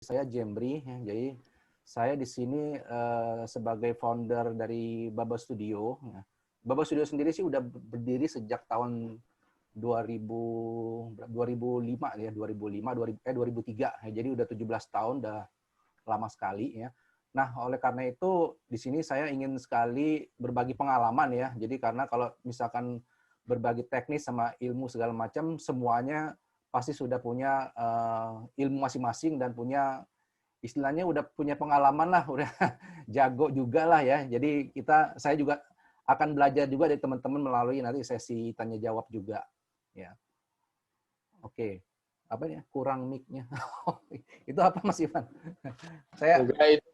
Saya Jembri, ya. Jadi saya di sini sebagai founder dari Baba Studio. Ya. Baba Studio sendiri sih udah berdiri sejak tahun 2000, 2005 ya, 2005, 2003. Ya. Jadi udah 17 tahun, udah lama sekali ya. Nah, oleh karena itu di sini saya ingin sekali berbagi pengalaman ya. Jadi karena kalau misalkan berbagi teknis sama ilmu segala macam, semuanya pasti sudah punya ilmu masing-masing dan punya istilahnya udah punya pengalaman lah, udah jago juga lah ya. Jadi saya juga akan belajar juga dari teman-teman melalui nanti sesi tanya jawab juga. Ya, oke. Apa ya? Kurang mic-nya. Itu apa Mas Ivan? Saya Enggak, itu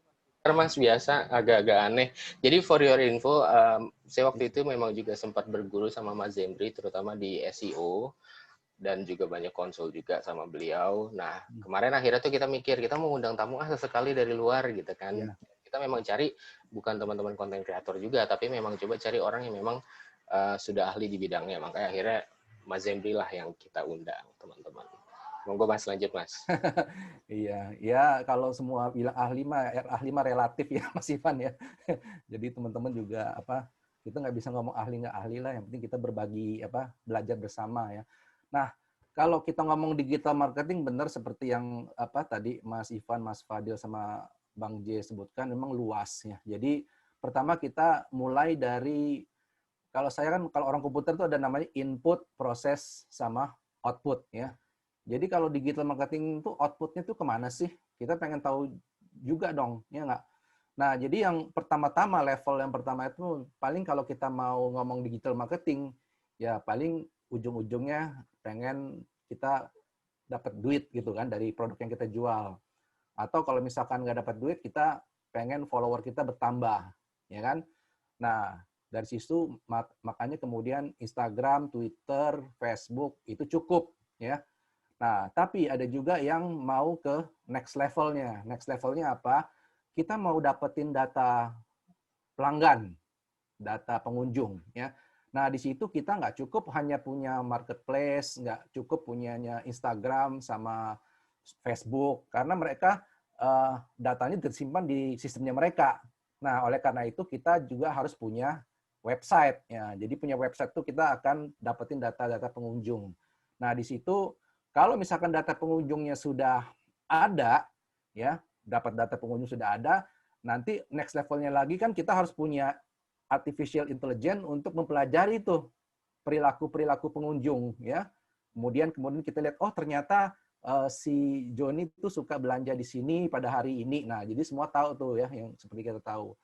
Mas biasa agak-agak aneh. Jadi for your info, saya waktu itu memang juga sempat berguru sama Mas Zembri, terutama di SEO, dan juga banyak konsul juga sama beliau. Nah, kemarin akhirnya tuh kita mikir, kita mau undang tamu sesekali dari luar gitu kan. ya. Kita memang cari bukan teman-teman konten kreator juga, tapi memang coba cari orang yang memang sudah ahli di bidangnya. Makanya akhirnya Mas Zembri lah yang kita undang, teman-teman. Monggo Mas, lanjut Mas. Iya, ya kalau semua bilang ahli mah relatif ya Mas Ivan ya. Jadi teman-teman juga kita nggak bisa ngomong ahli nggak ahli lah, yang penting kita berbagi belajar bersama ya. Nah, kalau kita ngomong digital marketing benar seperti yang tadi Mas Ivan, Mas Fadil sama Bang J sebutkan memang luas ya. Jadi pertama kita mulai dari kalau orang komputer itu ada namanya input, proses sama output ya. Jadi kalau digital marketing itu outputnya tuh kemana sih? Kita pengen tahu juga dong, ya nggak? Nah, jadi yang pertama-tama, level yang pertama itu paling kalau kita mau ngomong digital marketing, ya paling ujung-ujungnya pengen kita dapat duit gitu kan dari produk yang kita jual. Atau kalau misalkan nggak dapat duit, kita pengen follower kita bertambah, ya kan? Nah, dari situ makanya kemudian Instagram, Twitter, Facebook itu cukup, ya. Nah, tapi ada juga yang mau ke next levelnya. Next levelnya apa? Kita mau dapetin data pelanggan, data pengunjung. Ya. Nah, di situ kita nggak cukup hanya punya marketplace, nggak cukup punyanya Instagram sama Facebook, karena mereka datanya tersimpan di sistemnya mereka. Nah, oleh karena itu kita juga harus punya website. Ya. Jadi punya website itu kita akan dapetin data-data pengunjung. Nah, di situ kalau misalkan data pengunjungnya sudah ada, ya, dapat data pengunjung sudah ada, nanti next levelnya lagi kan kita harus punya artificial intelligence untuk mempelajari itu perilaku-perilaku pengunjung, ya. Kemudian kita lihat, oh ternyata si Joni itu suka belanja di sini pada hari ini. Nah, jadi semua tahu tuh ya, yang seperti kita tahu.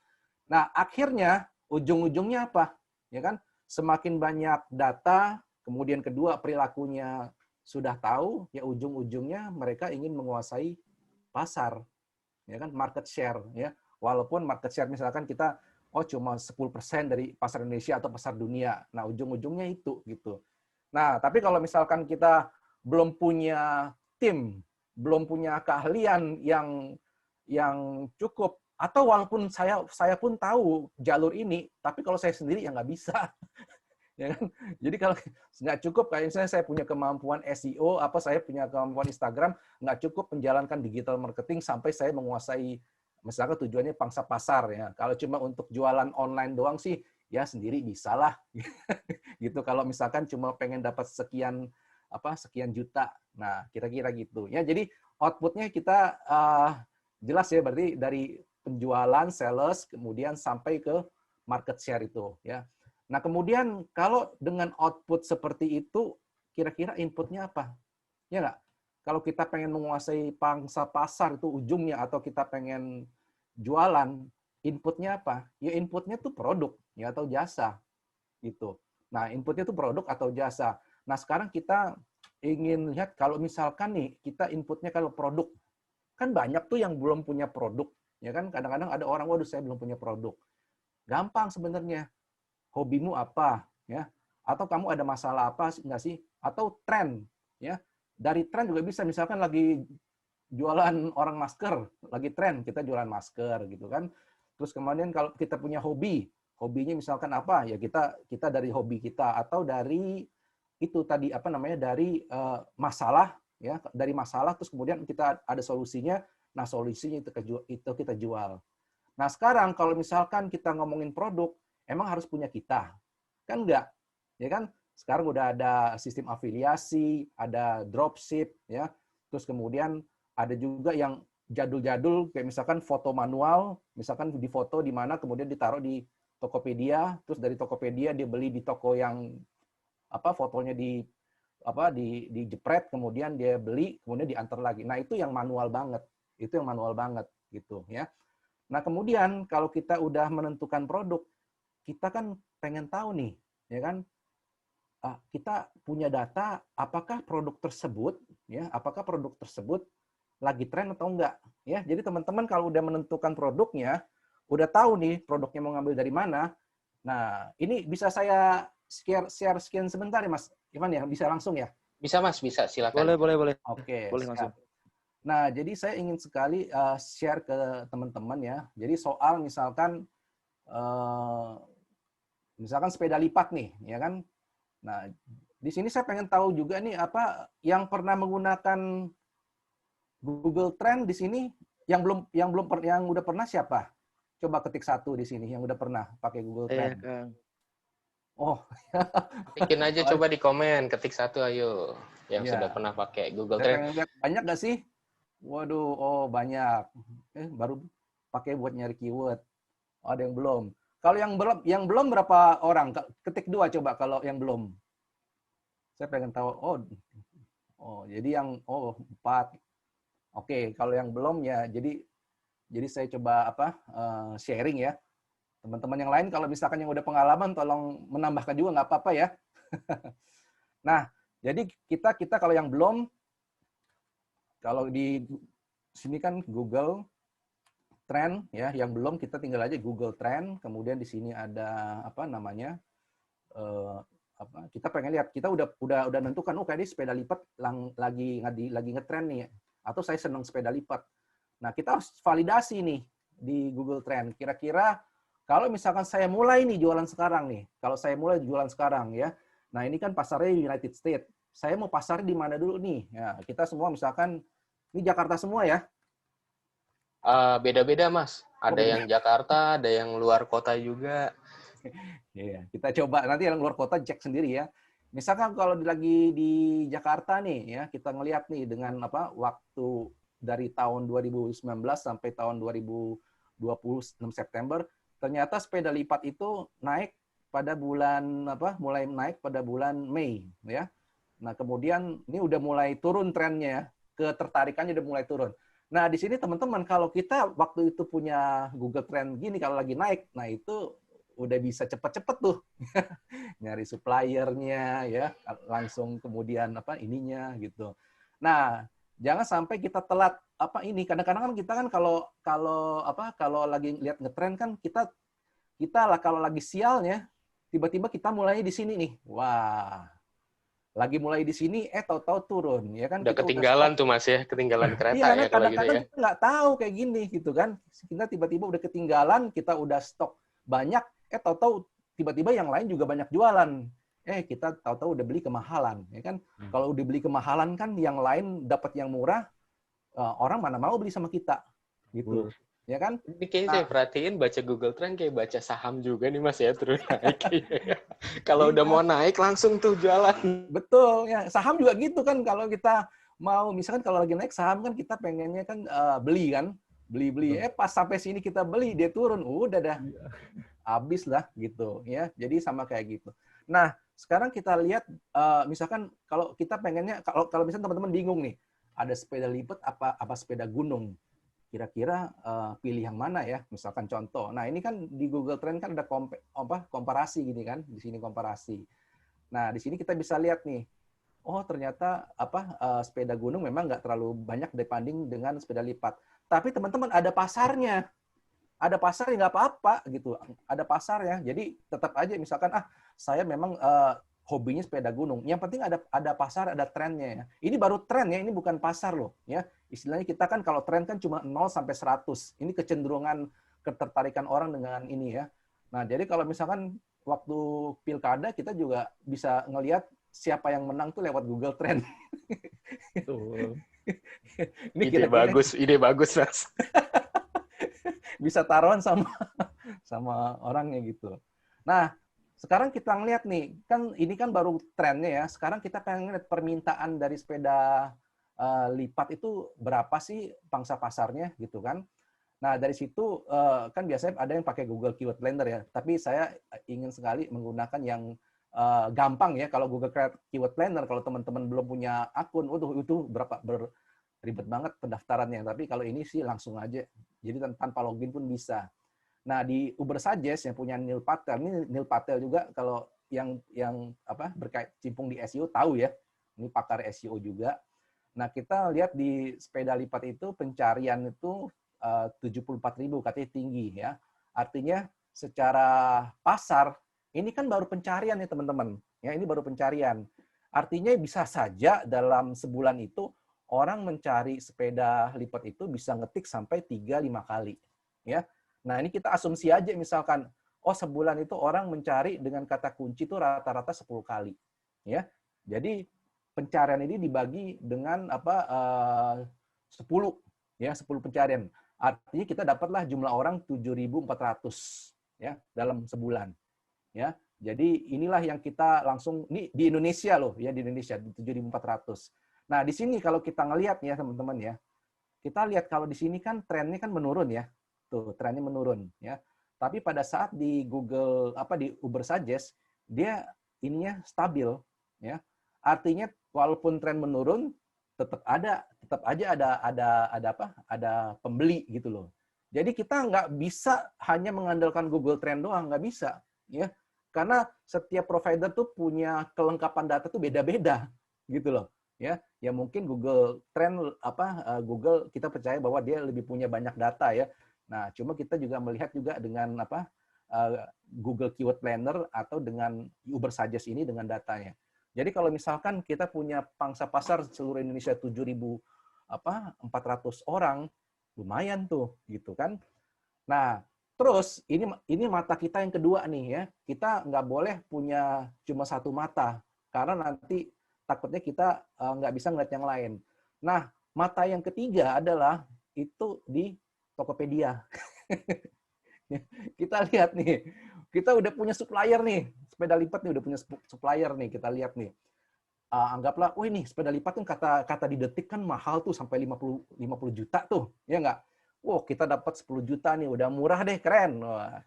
Nah, akhirnya ujung-ujungnya apa? Ya kan? Semakin banyak data, kemudian kedua perilakunya sudah tahu, ya ujung-ujungnya mereka ingin menguasai pasar, ya kan, market share ya. Walaupun market share misalkan kita cuma 10% dari pasar Indonesia atau pasar dunia. Nah, ujung-ujungnya itu gitu. Nah, tapi kalau misalkan kita belum punya tim, belum punya keahlian yang cukup, atau walaupun saya pun tahu jalur ini, tapi kalau saya sendiri ya nggak bisa. Ya kan? Jadi kalau nggak cukup, kayak misalnya saya punya kemampuan SEO, saya punya kemampuan Instagram, nggak cukup menjalankan digital marketing sampai saya menguasai, misalnya tujuannya pangsa pasar ya. Kalau cuma untuk jualan online doang sih, ya sendiri bisa lah. Gitu. Kalau misalkan cuma pengen dapat sekian juta, nah kira-kira gitu. Ya jadi outputnya kita jelas ya, berarti dari penjualan, sales, kemudian sampai ke market share itu ya. Nah, kemudian kalau dengan output seperti itu, kira-kira inputnya apa? Ya nggak? Kalau kita pengen menguasai pangsa pasar itu ujungnya, atau kita pengen jualan, inputnya apa? Ya inputnya tuh produk ya atau jasa gitu. Nah, inputnya tuh produk atau jasa. Nah, sekarang kita ingin lihat kalau misalkan nih kita inputnya kalau produk, kan banyak tuh yang belum punya produk, ya kan? Kadang-kadang ada orang, waduh saya belum punya produk. Gampang sebenarnya. Hobimu apa, ya? Atau kamu ada masalah apa nggak sih? Atau tren, ya? Dari tren juga bisa. Misalkan lagi jualan orang masker, lagi tren kita jualan masker gitu kan. Terus kemudian kalau kita punya hobi, hobinya misalkan apa? Ya kita dari hobi kita, atau dari itu tadi dari masalah, ya, dari masalah terus kemudian kita ada solusinya. Nah, solusinya itu kita jual. Nah, sekarang kalau misalkan kita ngomongin produk, emang harus punya kita? Kan enggak. Ya kan? Sekarang udah ada sistem afiliasi, ada dropship, ya. Terus kemudian ada juga yang jadul-jadul, kayak misalkan foto manual, misalkan di foto di mana kemudian ditaruh di Tokopedia, terus dari Tokopedia dia beli di toko yang fotonya dijepret, kemudian dia beli, kemudian diantar lagi. Nah, itu yang manual banget. Itu yang manual banget gitu ya. Nah, kemudian kalau kita udah menentukan produk, kita kan pengen tahu nih, ya kan? Kita punya data apakah produk tersebut lagi tren atau enggak, ya. Jadi teman-teman kalau udah menentukan produknya, udah tahu nih produknya mau ngambil dari mana. Nah, ini bisa saya share skin sebentar ya, Mas Ivan ya, bisa langsung ya? Bisa Mas, bisa, silakan. Boleh. Oke, Boleh siap. langsung. Nah, jadi saya ingin sekali share ke teman-teman ya. Jadi soal misalkan sepeda lipat nih, ya kan? Nah, di sini saya pengen tahu juga nih apa yang pernah menggunakan Google Trend di sini yang udah pernah siapa? Coba ketik satu di sini yang udah pernah pakai Google Trend. Kang. Oh, Bikin aja coba di komen, ketik satu ayo yang ya. sudah pernah pakai Google Saya Trend. pengen lihat banyak nggak sih? Waduh, oh banyak. Baru pakai buat nyari keyword. Oh, ada yang belum. Kalau yang belum berapa orang? Ketik 2 coba kalau yang belum. Saya pengen tahu. Jadi yang 4. Oke, kalau yang belum ya jadi saya coba sharing ya. Teman-teman yang lain kalau misalkan yang udah pengalaman tolong menambahkan juga nggak apa-apa ya. Nah, jadi kita kalau yang belum, kalau di sini kan Google Trend ya, yang belum kita tinggal aja Google Trend, kemudian di sini ada kita pengen lihat, kita udah nentukan kayak ini sepeda lipat lagi ngetren nih, atau saya senang sepeda lipat. Nah, kita harus validasi nih di Google Trend. Kira-kira kalau misalkan saya mulai nih jualan sekarang nih, kalau saya mulai jualan sekarang ya, nah ini kan pasarnya United States. Saya mau pasar di mana dulu nih? Ya, kita semua misalkan ini Jakarta semua ya. Beda-beda Mas. Ada beda. yang Jakarta, ada yang luar kota juga. Iya, kita coba nanti yang luar kota cek sendiri ya. Misalkan kalau lagi di Jakarta nih ya, kita ngelihat nih dengan waktu dari tahun 2019 sampai tahun 2026 September, ternyata sepeda lipat itu naik pada mulai naik pada bulan Mei ya. Nah, kemudian ini udah mulai turun trennya, ketertarikannya udah mulai turun. Nah, di sini teman-teman kalau kita waktu itu punya Google Trend gini kalau lagi naik, nah itu udah bisa cepet-cepet tuh nyari suppliernya ya, langsung kemudian ininya gitu. Nah, jangan sampai kita telat ini. Kadang-kadang kan kita kan kalau lagi lihat ngetren kan kita lah kalau lagi sialnya tiba-tiba kita mulai di sini nih. Wah. Lagi mulai di sini tahu-tahu turun ya kan, Udah kita ketinggalan udah tuh Mas ya, ketinggalan iya, kereta karena ya kalau gitu kadang-kadang ya. kita nggak tahu kayak gini gitu kan. Kita tiba-tiba udah ketinggalan, kita udah stok banyak, tahu-tahu tiba-tiba yang lain juga banyak jualan. Kita tahu-tahu udah beli kemahalan, ya kan? Kalau udah beli kemahalan kan yang lain dapat yang murah, orang mana mau beli sama kita, gitu. Ya kan? Ini kayaknya saya perhatiin baca Google Trend kayak baca saham juga nih Mas ya, terus naik. Kalau udah mau naik langsung tuh jualan. Betul, ya. Saham juga gitu kan, kalau kita mau, misalkan kalau lagi naik saham kan kita pengennya kan beli kan, beli. Pas sampai sini kita beli, dia turun, udah dah, habis lah gitu ya. Jadi sama kayak gitu. Nah, sekarang kita lihat, misalkan kalau kita pengennya, kalau misalkan teman-teman bingung nih, ada sepeda lipat apa sepeda gunung, kira-kira pilih yang mana ya? Misalkan contoh. Nah, ini kan di Google Trend kan ada komparasi gini kan, di sini komparasi. Nah, di sini kita bisa lihat nih, ternyata sepeda gunung memang nggak terlalu banyak dibanding dengan sepeda lipat. Tapi teman-teman ada pasarnya. Ada pasar nggak apa-apa gitu. Ada pasarnya. Jadi tetap aja misalkan saya memang hobinya sepeda gunung. Yang penting ada pasar, ada trennya ya. Ini baru tren ya, ini bukan pasar loh ya. Istilahnya kita kan kalau tren kan cuma 0 sampai 100. Ini kecenderungan ketertarikan orang dengan ini ya. Nah, jadi kalau misalkan waktu pilkada kita juga bisa ngelihat siapa yang menang tuh lewat Google Trend. Ini kira-kira Ide bagus, Mas. bisa taruhan sama sama orangnya gitu. Nah, sekarang kita ngeliat nih, kan ini kan baru trennya ya. Sekarang kita pengen lihat permintaan dari sepeda lipat itu berapa sih pangsa pasarnya gitu kan. Nah, dari situ kan biasanya ada yang pakai Google Keyword Planner ya, tapi saya ingin sekali menggunakan yang gampang ya. Kalau Google Keyword Planner, kalau teman-teman belum punya akun, waduh itu ribet banget pendaftarannya. Tapi kalau ini sih langsung aja, jadi tanpa login pun bisa. Nah, di Uber Suggest yang punya Neil Patel, ini Neil Patel juga kalau yang apa berkecimpung di SEO tahu ya, ini pakar SEO juga. Nah, kita lihat di sepeda lipat itu pencarian itu 74.000 katanya tinggi ya. Artinya secara pasar ini kan baru pencarian ya teman-teman. Ya, ini baru pencarian. Artinya bisa saja dalam sebulan itu orang mencari sepeda lipat itu bisa ngetik sampai 3-5 kali. Ya. Nah, ini kita asumsi aja misalkan, oh sebulan itu orang mencari dengan kata kunci itu rata-rata 10 kali. Ya. Jadi pencarian ini dibagi dengan 10 ya, 10 pencarian. Artinya kita dapatlah jumlah orang 7.400 ya dalam sebulan. Ya. Jadi inilah yang kita langsung ini di Indonesia loh ya, di Indonesia di 7.400. Nah, di sini kalau kita ngelihat ya teman-teman ya. Kita lihat kalau di sini kan trennya kan menurun ya. Tuh, trennya menurun ya. Tapi pada saat di Google di Uber Suggest dia ininya stabil ya. Artinya walaupun tren menurun tetap aja ada pembeli gitu loh. Jadi kita nggak bisa hanya mengandalkan Google Trend doang, nggak bisa ya. Karena setiap provider tuh punya kelengkapan data tuh beda-beda gitu loh. Ya mungkin Google Trend Google kita percaya bahwa dia lebih punya banyak data ya. Nah, cuma kita juga melihat juga dengan Google Keyword Planner atau dengan Uber Suggest ini dengan datanya. Jadi kalau misalkan kita punya pangsa pasar seluruh Indonesia 7.400 orang, lumayan tuh gitu kan. Nah, terus ini mata kita yang kedua nih ya. Kita nggak boleh punya cuma satu mata karena nanti takutnya kita nggak bisa ngeliat yang lain. Nah, mata yang ketiga adalah itu di Tokopedia. Kita lihat nih, kita udah punya supplier nih, sepeda lipat nih udah punya supplier nih, kita lihat nih. Anggaplah, oh ini sepeda lipat tuh kata di Detik kan mahal tuh sampai 50 juta tuh, ya nggak? Wow, kita dapat 10 juta nih, udah murah deh, keren. Wah.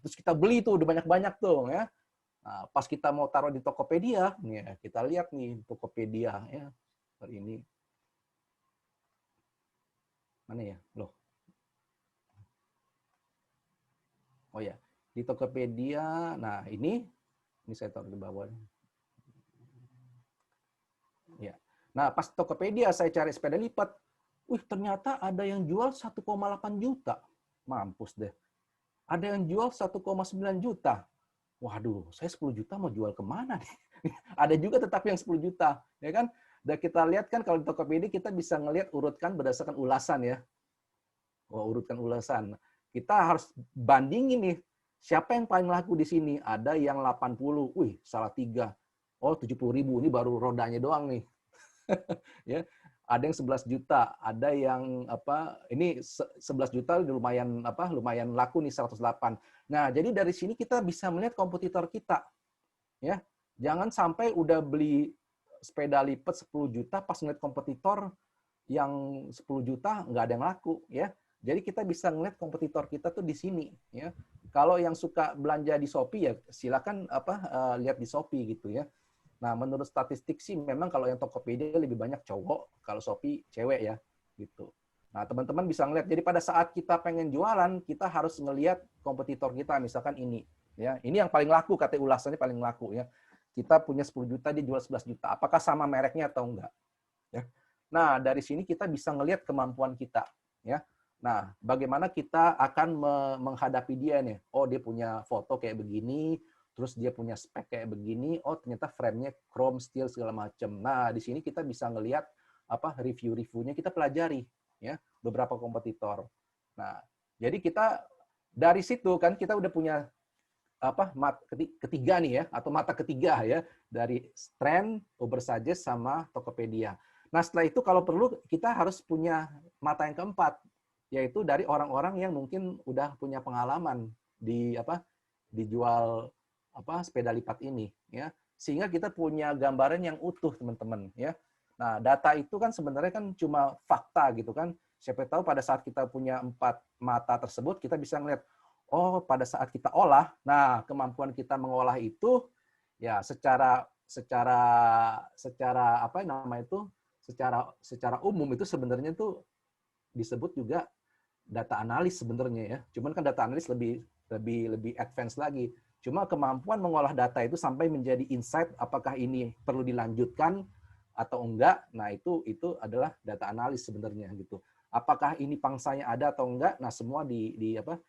Terus kita beli tuh udah banyak-banyak tuh ya. Nah, pas kita mau taruh di Tokopedia, ya, kita lihat nih Tokopedia ya. Ini mana ya? Loh. Oh ya, di Tokopedia. Nah, ini saya taruh di bawah. Ya. Nah, pas Tokopedia saya cari sepeda lipat, wih ternyata ada yang jual 1,8 juta. Mampus deh. Ada yang jual 1,9 juta. Waduh, saya 10 juta mau jual kemana nih? Ada juga tetapi yang 10 juta, ya kan? Dan kita lihat kan kalau di Tokopedia kita bisa ngelihat urutkan berdasarkan ulasan ya. Urutkan ulasan. Kita harus bandingin nih, siapa yang paling laku di sini? Ada yang 80, wih salah 3. Oh 70.000, ini baru rodanya doang nih. Ya, ada yang 11 juta, ada yang ini 11 juta lumayan lumayan laku nih 108. Nah, jadi dari sini kita bisa melihat kompetitor kita. Ya. Jangan sampai udah beli sepeda lipat 10 juta pas ngeliat kompetitor yang 10 juta nggak ada yang laku ya. Jadi kita bisa ngeliat kompetitor kita tuh di sini ya. Kalau yang suka belanja di Shopee ya silakan lihat di Shopee gitu ya. Nah, menurut statistik sih memang kalau yang Tokopedia lebih banyak cowok, kalau Shopee cewek ya, gitu. Nah, teman-teman bisa ngeliat. Jadi pada saat kita pengen jualan, kita harus ngelihat kompetitor kita, misalkan ini. Ya, ini yang paling laku, katanya ulasannya paling laku ya. Kita punya 10 juta, dia jual 11 juta. Apakah sama mereknya atau enggak? Ya. Nah, dari sini kita bisa ngelihat kemampuan kita. Ya. Nah, bagaimana kita akan menghadapi dia nih? Oh, dia punya foto kayak begini, terus dia punya spek kayak begini, oh ternyata frame-nya chrome steel segala macam. Nah, di sini kita bisa ngelihat review-reviewnya, kita pelajari ya beberapa kompetitor. Nah, jadi kita dari situ kan kita udah punya ketiga nih ya, atau mata ketiga ya dari Trend, Uber Suggest sama Tokopedia. Nah, setelah itu kalau perlu kita harus punya mata yang keempat, yaitu dari orang-orang yang mungkin udah punya pengalaman di apa dijual sepeda lipat ini, ya. Sehingga kita punya gambaran yang utuh, teman-teman, ya. Nah, data itu kan sebenarnya kan cuma fakta gitu kan. Siapa tahu pada saat kita punya 4 mata tersebut, kita bisa ngeliat, oh pada saat kita olah, nah kemampuan kita mengolah itu ya secara secara secara apa namanya itu secara secara umum itu sebenarnya itu disebut juga data analis sebenarnya ya. Cuman kan data analis lebih lebih lebih advance lagi. Cuma kemampuan mengolah data itu sampai menjadi insight apakah ini perlu dilanjutkan atau enggak. Nah, itu adalah data analis sebenarnya gitu. Apakah ini pangsanya ada atau enggak? Nah, semua dilihat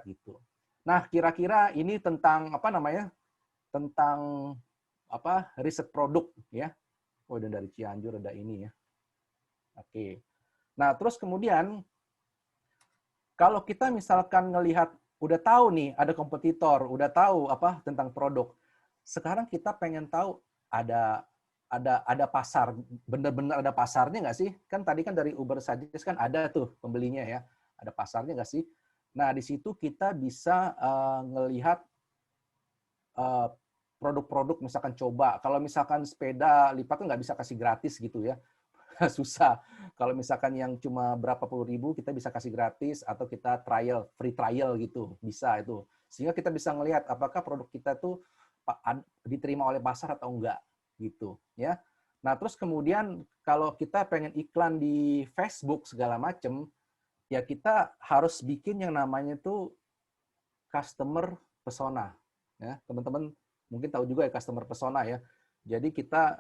gitu. Nah, kira-kira ini tentang apa namanya? Tentang riset produk ya. Oh, dan dari Cianjur ada ini ya. Oke. Nah, terus kemudian kalau kita misalkan ngelihat udah tahu nih ada kompetitor, udah tahu apa tentang produk. Sekarang kita pengen tahu ada pasar, benar-benar ada pasarnya nggak sih? Kan tadi kan dari Uber saja kan ada tuh pembelinya ya. Ada pasarnya nggak sih? Nah, di situ kita bisa ngelihat produk-produk misalkan coba. Kalau misalkan sepeda lipat kan nggak bisa kasih gratis gitu ya. Susah. Kalau misalkan yang cuma berapa puluh ribu, kita bisa kasih gratis atau kita trial, free trial gitu, bisa itu. Sehingga kita bisa ngelihat apakah produk kita tuh diterima oleh pasar atau enggak gitu, ya. Nah, terus kemudian kalau kita pengen iklan di Facebook segala macam, ya kita harus bikin yang namanya tuh customer persona, ya. Teman-teman mungkin tahu juga ya customer persona ya. Jadi kita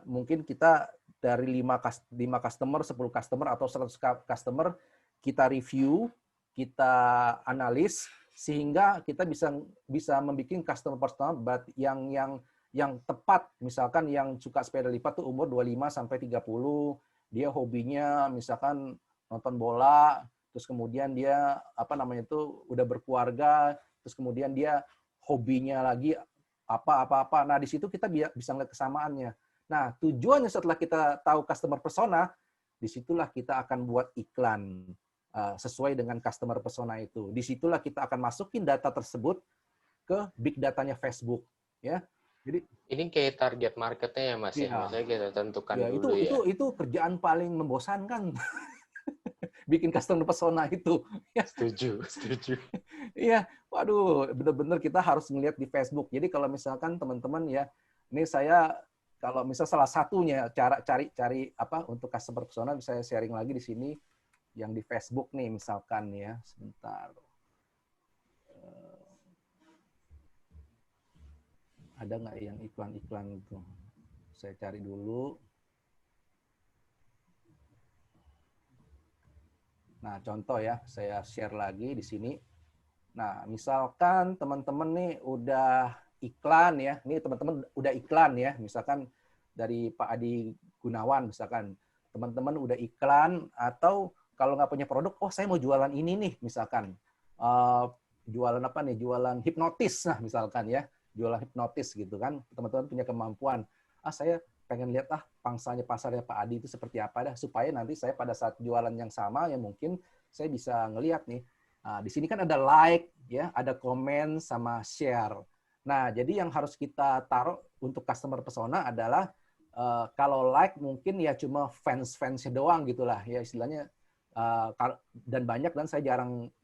dari 5 customer, 10 customer atau 100 customer kita review, kita analis sehingga kita bisa membuat customer persona yang tepat. Misalkan yang suka sepeda lipat tuh umur 25 sampai 30, dia hobinya misalkan nonton bola, terus kemudian dia udah berkeluarga, terus kemudian dia hobinya lagi apa. Nah, di situ kita bisa ngeliat kesamaannya. Nah, tujuannya setelah kita tahu customer persona, disitulah kita akan buat iklan sesuai dengan customer persona itu. Disitulah kita akan masukin data tersebut ke big datanya Facebook, ya. Jadi Ini kayak target marketnya ya Mas ya, ya, maksudnya kita tentukan ya dulu ya. itu kerjaan paling membosankan. Bikin customer persona itu. Setuju, setuju. Iya, waduh, benar-benar kita harus ngelihat di Facebook. Jadi kalau misalkan teman-teman ya, ini saya kalau misal salah satunya cara cari apa untuk customer persona bisa saya sharing lagi di sini yang di Facebook nih misalkan ya. Sebentar. Ada nggak yang iklan-iklan itu? Saya cari dulu. Nah, contoh ya, saya share lagi di sini. Nah, misalkan teman-teman nih udah iklan ya, nih teman-teman udah iklan ya, misalkan dari Pak Adi Gunawan, misalkan teman-teman udah iklan atau kalau nggak punya produk, oh saya mau jualan ini nih, misalkan jualan apa nih, jualan hipnotis, nah misalkan ya, jualan hipnotis gitu kan, teman-teman punya kemampuan, saya pengen lihat pangsanya pasarnya Pak Adi itu seperti apa dah, supaya nanti saya pada saat jualan yang sama ya mungkin saya bisa ngelihat nih. Nah, di sini kan ada like, ya, ada komen sama share. Nah, jadi yang harus kita taruh untuk customer persona adalah kalau like mungkin ya cuma fans-fansnya doang gitulah, ya istilahnya dan banyak dan saya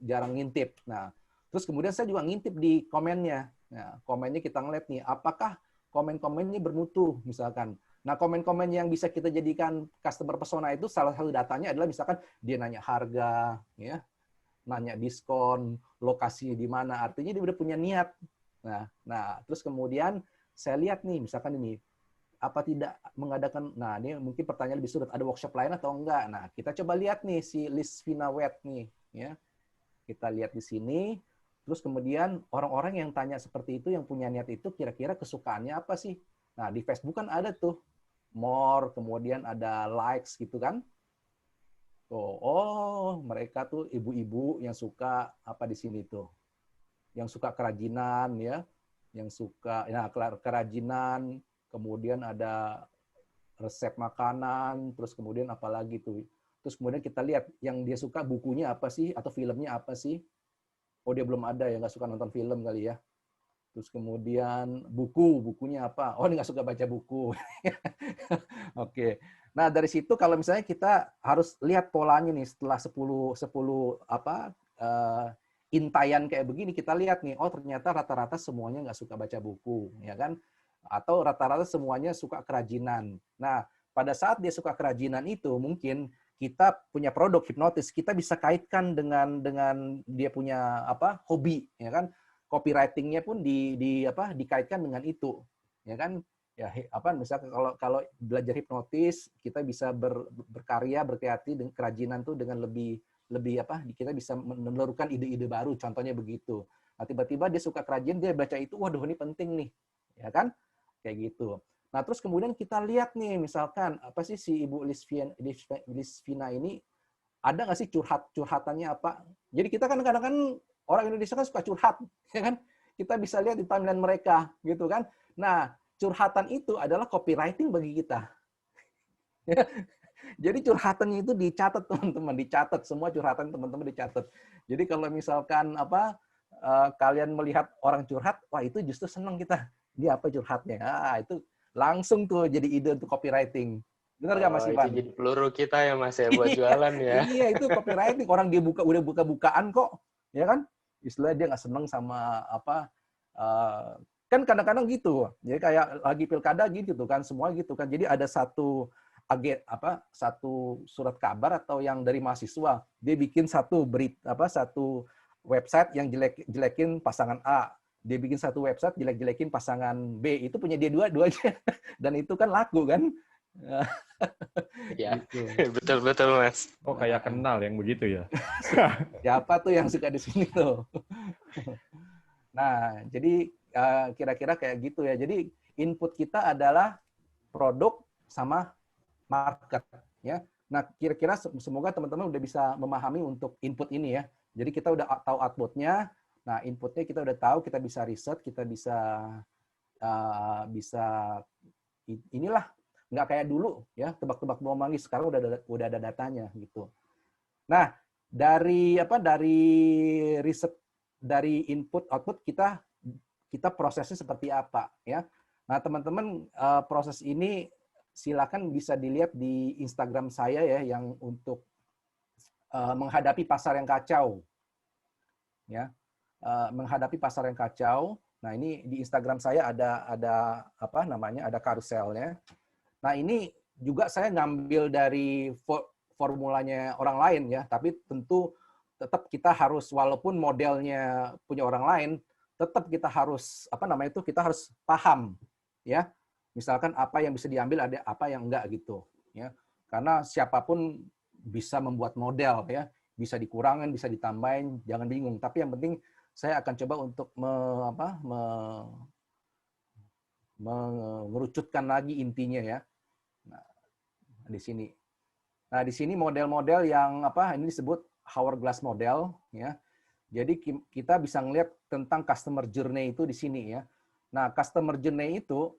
jarang ngintip. Nah, terus kemudian saya juga ngintip di komennya. Nah, komennya kita ngeliat nih, apakah komen-komennya bermutu misalkan. Nah, komen-komen yang bisa kita jadikan customer persona itu salah satu datanya adalah misalkan dia nanya harga, ya, nanya diskon, lokasinya di mana, artinya dia udah punya niat. Nah, terus kemudian saya lihat nih, misalkan ini, apa tidak mengadakan, nah ini mungkin pertanyaan lebih sulit, ada workshop lain atau enggak. Nah, kita coba lihat nih si Liz Finawet nih, ya. Kita lihat di sini, terus kemudian orang-orang yang tanya seperti itu, yang punya niat itu, kira-kira kesukaannya apa sih? Nah, di Facebook kan ada tuh, more, kemudian ada likes gitu kan. Oh, mereka tuh ibu-ibu yang suka apa di sini tuh, yang suka kerajinan ya, yang suka ya kerajinan, kemudian ada resep makanan, terus kemudian apalagi tuh. Terus kemudian kita lihat yang dia suka bukunya apa sih atau filmnya apa sih. Oh dia belum ada ya, nggak suka nonton film kali ya. Terus kemudian bukunya apa? Oh, dia nggak suka baca buku. Oke. Nah, dari situ kalau misalnya kita harus lihat polanya nih setelah 10 apa intayan kayak begini, kita lihat nih, oh ternyata rata-rata semuanya nggak suka baca buku, ya kan? Atau rata-rata semuanya suka kerajinan. Nah, pada saat dia suka kerajinan itu, mungkin kita punya produk hipnotis, kita bisa kaitkan dengan dia punya apa hobi, ya kan? Copywriting-nya pun dikaitkan dengan itu, ya kan? Ya apa misalnya kalau belajar hipnotis kita bisa berkarya berkreasi dengan kerajinan tuh dengan lebih apa kita bisa menelurkan ide-ide baru contohnya begitu. Nah tiba-tiba dia suka kerajinan dia baca itu waduh ini penting nih ya kan kayak gitu. Nah terus kemudian kita lihat nih misalkan apa sih si Ibu Lisvina ini ada nggak sih curhatannya apa? Jadi kita kan kadang-kadang orang Indonesia kan suka curhat ya kan kita bisa lihat di timeline mereka gitu kan. Nah curhatan itu adalah copywriting bagi kita. Jadi curhatannya itu dicatat teman-teman, dicatat semua curhatan teman-teman dicatat. Jadi kalau misalkan apa kalian melihat orang curhat, wah itu justru senang kita. Dia apa curhatnya? Ah itu langsung tuh jadi ide untuk copywriting. Benar nggak Mas Itu Ivan? jadi peluru kita ya Mas ya buat jualan ya. Iya itu copywriting. Orang dia udah buka-bukaan kok, ya kan? Istilah dia nggak senang sama apa kan kadang-kadang gitu. Jadi kayak lagi pilkada gitu tuh kan, semua gitu kan. Jadi ada satu satu surat kabar atau yang dari mahasiswa, dia bikin satu satu website yang jelekin pasangan A. Dia bikin satu website jelek-jelekin pasangan B. Itu punya dia dua-duanya. Dan itu kan laku kan. Ya, Gitu. betul-betul Mas. Oh, kayak kenal yang begitu ya. Siapa tuh yang suka di sini tuh? Nah, jadi kira-kira kayak gitu ya. Jadi input kita adalah produk sama market ya. Nah, kira-kira semoga teman-teman udah bisa memahami untuk input ini ya. Jadi kita udah tahu outputnya. Nah, inputnya kita udah tahu, kita bisa riset, kita bisa inilah nggak kayak dulu ya tebak-tebak bola manggis. Sekarang udah ada datanya gitu. Nah, dari riset dari input output kita prosesnya seperti apa ya. Nah, teman-teman proses ini silakan bisa dilihat di Instagram saya ya yang untuk menghadapi pasar yang kacau. Ya. Menghadapi pasar yang kacau. Nah, ini di Instagram saya ada apa namanya? Ada karuselnya. Nah, ini juga saya ngambil dari formulanya orang lain ya, tapi tentu tetap kita harus walaupun modelnya punya orang lain, tetap kita harus apa namanya itu kita harus paham ya. Misalkan apa yang bisa diambil ada apa yang enggak gitu ya. Karena siapapun bisa membuat model ya, bisa dikurangin, bisa ditambahin, jangan bingung. Tapi yang penting saya akan coba untuk mengerucutkan lagi intinya ya. Nah, di sini. Nah, di sini model-model yang ini disebut hourglass model ya. Jadi kita bisa ngelihat tentang customer journey itu di sini ya. Nah, customer journey itu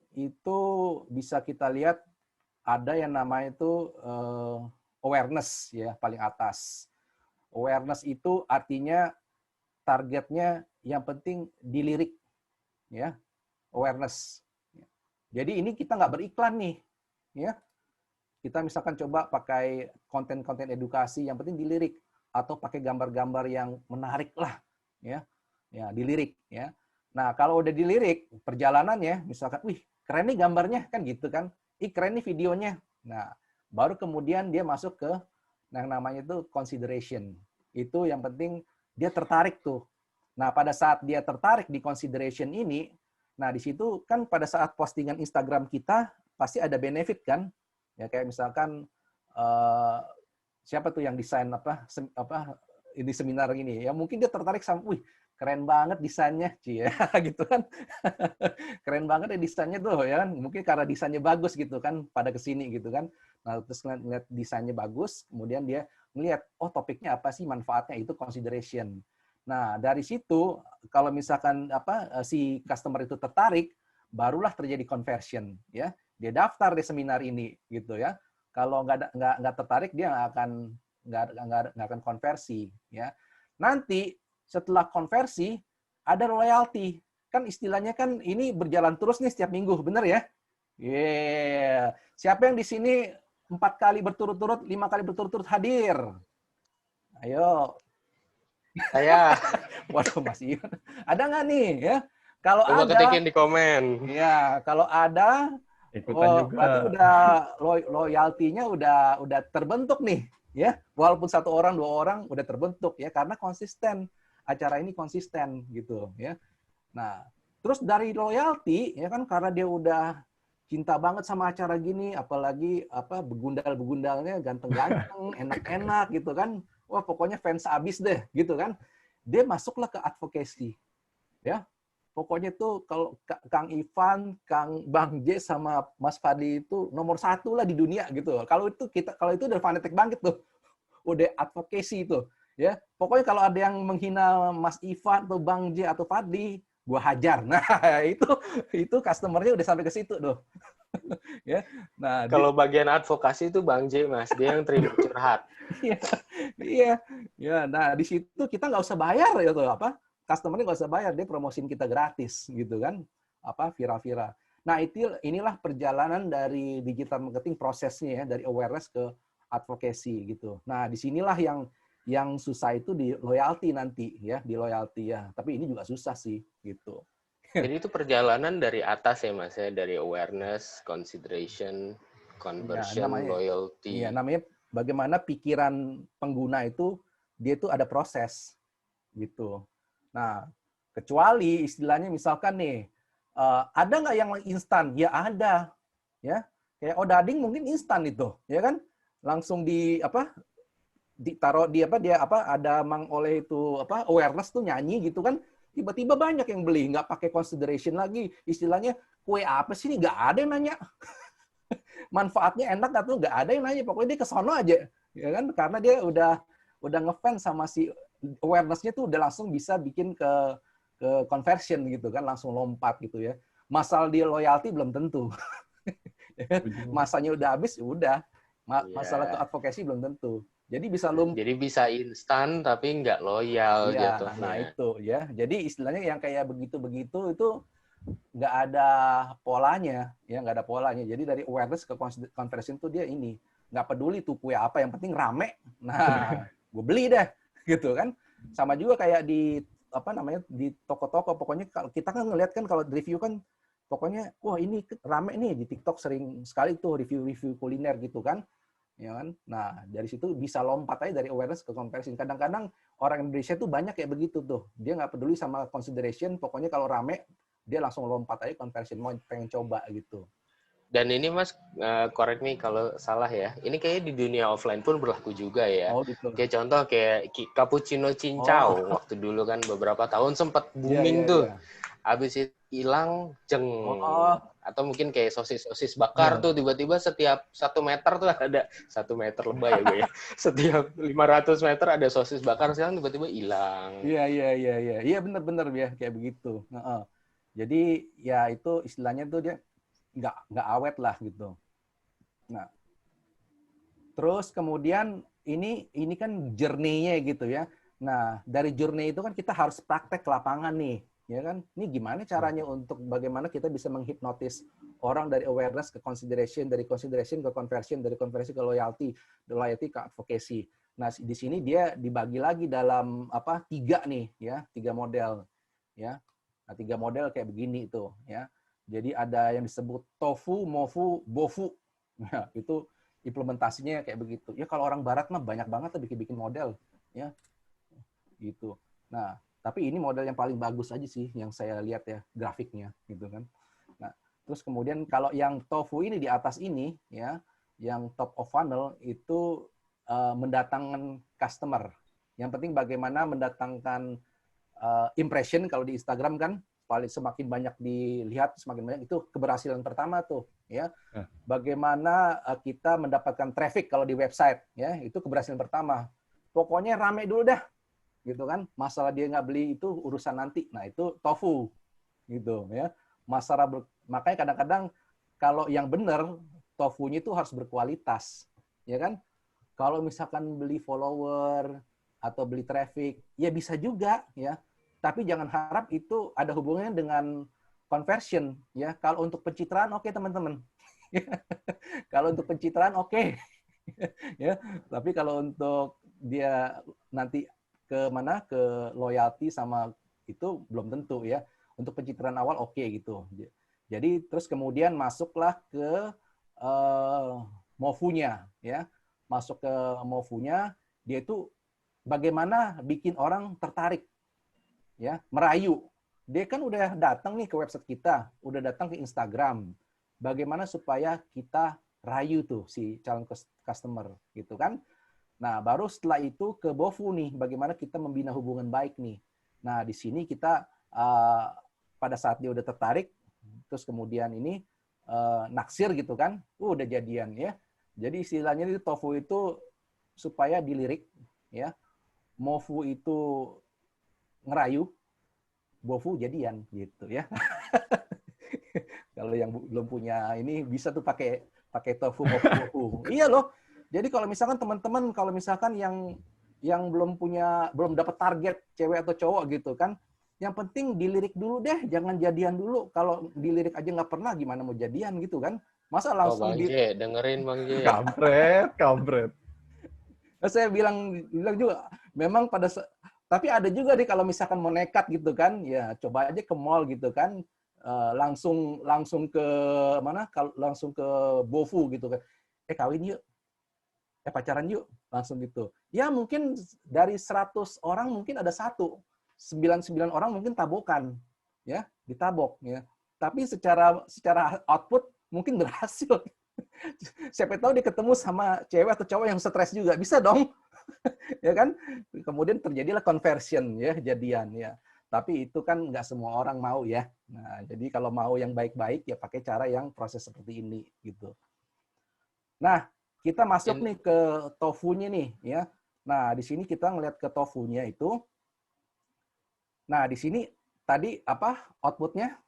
bisa kita lihat ada yang namanya itu awareness ya, paling atas. Awareness itu artinya targetnya yang penting dilirik ya. Awareness. Jadi ini kita nggak beriklan nih ya. Kita misalkan coba pakai konten-konten edukasi yang penting dilirik atau pakai gambar-gambar yang menarik lah ya. Ya, dilirik ya. Nah, kalau udah dilirik perjalanannya misalkan wih, keren nih gambarnya kan gitu kan. Ih, keren nih videonya. Nah, baru kemudian dia masuk ke yang namanya itu consideration. Itu yang penting dia tertarik tuh. Nah, pada saat dia tertarik di consideration ini, nah di situ kan pada saat postingan Instagram kita pasti ada benefit kan? Ya kayak misalkan siapa tuh yang desain di seminar ini ya mungkin dia tertarik sama wih keren banget desainnya cie gitu kan keren banget ya desainnya tuh ya kan mungkin karena desainnya bagus gitu kan pada kesini gitu kan nah terus ngeliat desainnya bagus kemudian dia melihat oh topiknya apa sih manfaatnya itu consideration. Nah dari situ kalau misalkan si customer itu tertarik barulah terjadi conversion ya. dia daftar di seminar ini gitu ya. Kalau nggak tertarik dia nggak akan konversi ya. Nanti setelah konversi ada loyalty. Kan istilahnya kan ini berjalan terus nih setiap minggu, bener ya? Yeah. Siapa yang di sini 4 kali berturut-turut, 5 kali berturut-turut hadir? Ayo. Saya Waduh, Mas Iwan. Ada nggak nih ya? Kalau coba ada, ketikin di komen. ya kalau ada, Ikutan juga. berarti udah loyalty-nya udah terbentuk nih, ya. Walaupun 1 orang, 2 orang udah terbentuk ya, karena konsisten. Acara ini konsisten gitu ya. Nah, terus dari loyalty ya kan karena dia udah cinta banget sama acara gini, apalagi begundal-begundalnya ganteng-ganteng, enak-enak gitu kan. Wah, pokoknya fans abis deh gitu kan. Dia masuklah ke advocacy. Ya. Pokoknya tuh kalau Kang Ivan, Kang Bang J sama Mas Fadli itu nomor 1 lah di dunia gitu. Kalau itu udah fanatik banget tuh. Udah advocacy itu. Ya, pokoknya kalau ada yang menghina Mas Ivan atau Bang J atau Fadli, gua hajar. Nah, itu customer-nya udah sampai ke situ tuh. Ya. Nah, Kalau bagian advokasi itu Bang J, Mas. Dia yang terima curhat. Iya, iya, ya. Nah, di situ kita nggak usah bayar ya tuh apa? Customer-nya nggak usah bayar, dia promosiin kita gratis gitu kan? Viral-viral. Nah, inilah perjalanan dari digital marketing prosesnya ya, dari awareness ke advocacy gitu. Nah, disinilah yang susah itu di loyalty nanti ya, di loyalty ya. Tapi ini juga susah sih gitu. Jadi itu perjalanan dari atas ya, Mas, ya, dari awareness, consideration, Ya, conversion, loyalty. namanya bagaimana pikiran pengguna itu dia itu ada proses gitu. Nah, kecuali istilahnya misalkan nih ada nggak yang instan? Ya ada, ya kayak odading mungkin instan itu, ya kan? Langsung ditaruh dia ada Mang Oleh itu awareness tuh nyanyi gitu kan, tiba-tiba banyak yang beli nggak pakai consideration lagi, istilahnya kue apa sih ini nggak ada yang nanya. Manfaatnya enak atau nggak ada yang nanya, pokoknya dia ke sono aja ya kan, karena dia udah ngefans sama si awareness-nya tuh udah langsung bisa bikin ke conversion gitu kan, langsung lompat gitu ya. Masalah dia loyalty belum tentu. Masanya udah habis ya udah. Masalah ke advokasi belum tentu. Jadi bisa Jadi bisa instan tapi nggak loyal ya, jatuhnya. nah itu ya. Jadi istilahnya yang kayak begitu-begitu itu nggak ada polanya, ya nggak ada polanya. Jadi dari awareness ke conversion tuh dia ini nggak peduli tuh kue apa, yang penting rame. Nah, gue beli deh, gitu kan. Sama juga kayak di di toko-toko. Pokoknya kalau kita kan ngelihat kan kalau review kan, pokoknya wah ini rame nih di TikTok sering sekali tuh review-review kuliner gitu kan. Ya kan? Nah, dari situ bisa lompat aja dari awareness ke conversion. Kadang-kadang orang Indonesia tuh banyak kayak begitu tuh. Dia nggak peduli sama consideration, pokoknya kalau rame dia langsung lompat aja conversion, mau pengen coba gitu. Dan ini Mas, correct me kalau salah ya. Ini kayaknya di dunia offline pun berlaku juga ya. Oh gitu. Kayak contoh kayak cappuccino cincau waktu dulu kan beberapa tahun sempat booming tuh. Habis itu hilang jeng. Atau mungkin kayak sosis bakar tuh tiba-tiba setiap 1 meter tuh ada 1 meter lebay ya gue ya. Setiap 500 meter ada sosis bakar, sekarang tiba-tiba hilang. Iya benar-benar ya kayak begitu. Jadi ya itu istilahnya tuh dia nggak awet lah gitu. Nah, terus kemudian ini kan journey-nya gitu ya. Nah, dari journey itu kan kita harus praktek ke lapangan nih, ya kan? Ini gimana caranya untuk bagaimana kita bisa menghipnotis orang dari awareness ke consideration, dari consideration ke conversion, dari conversion ke loyalty, dari loyalty ke advocacy. Nah, di sini dia dibagi lagi dalam 3 nih, ya, 3 model, ya. Nah, 3 model kayak begini itu, ya. Jadi ada yang disebut tofu, mofu, bofu. Nah, itu implementasinya kayak begitu. Ya kalau orang barat mah banyak banget tuh bikin model, ya. Gitu. Nah, tapi ini model yang paling bagus aja sih yang saya lihat ya, grafiknya gitu kan. Nah, terus kemudian kalau yang tofu ini di atas ini ya, yang top of funnel itu mendatangkan customer. Yang penting bagaimana mendatangkan impression, kalau di Instagram kan paling semakin banyak dilihat semakin banyak, itu keberhasilan pertama tuh ya. Bagaimana kita mendapatkan traffic kalau di website ya, itu keberhasilan pertama. Pokoknya rame dulu dah gitu kan. Masalah dia nggak beli itu urusan nanti. Nah, itu tofu gitu ya. Makanya kadang-kadang kalau yang benar tofunya itu harus berkualitas, ya kan? Kalau misalkan beli follower atau beli traffic, ya bisa juga ya. Tapi jangan harap itu ada hubungannya dengan conversion ya. Kalau untuk pencitraan oke, teman-teman. Kalau untuk pencitraan oke. Ya, tapi kalau untuk dia nanti ke mana, ke loyalty sama itu belum tentu ya. Untuk pencitraan awal oke gitu. Jadi terus kemudian masuklah ke MOVU-nya ya. Masuk ke MOVU-nya, dia itu bagaimana bikin orang tertarik ya, merayu. Dia kan udah datang nih ke website kita, udah datang ke Instagram. Bagaimana supaya kita rayu tuh si calon customer gitu kan. Nah, baru setelah itu ke BOFU nih, bagaimana kita membina hubungan baik nih. Nah, di sini kita pada saat dia udah tertarik, terus kemudian ini naksir gitu kan, udah jadian ya. Jadi istilahnya itu TOFU itu supaya dilirik ya. MOVU itu ngerayu, BOFU jadian gitu ya. Kalau yang belum punya ini bisa tuh pakai TOFU MOVU. Iya loh. Jadi kalau misalkan teman-teman yang belum dapat target cewek atau cowok gitu kan, yang penting dilirik dulu deh, jangan jadian dulu. Kalau dilirik aja nggak pernah, gimana mau jadian gitu kan? Masa Oh, langsung Bang J, dengerin Bang J. Kampret. Saya bilang juga memang tapi ada juga nih kalau misalkan mau nekat gitu kan, ya coba aja ke mall gitu kan, langsung ke mana? Langsung ke BOFU gitu kan. Kawin yuk, pacaran yuk, langsung gitu. Ya mungkin dari 100 orang mungkin ada 99 orang mungkin tabokan, ya ditabok ya. Tapi secara output mungkin berhasil. Siapa tahu dia ketemu sama cewek atau cowok yang stres juga, bisa dong. Ya kan? Kemudian terjadilah conversion ya, jadian ya. Tapi itu kan nggak semua orang mau ya. Nah, jadi kalau mau yang baik-baik ya pakai cara yang proses seperti ini gitu. Nah, kita masuk nih ke tofunya nih ya. Nah, di sini kita ngelihat ke tofunya itu. Nah, di sini tadi apa outputnya?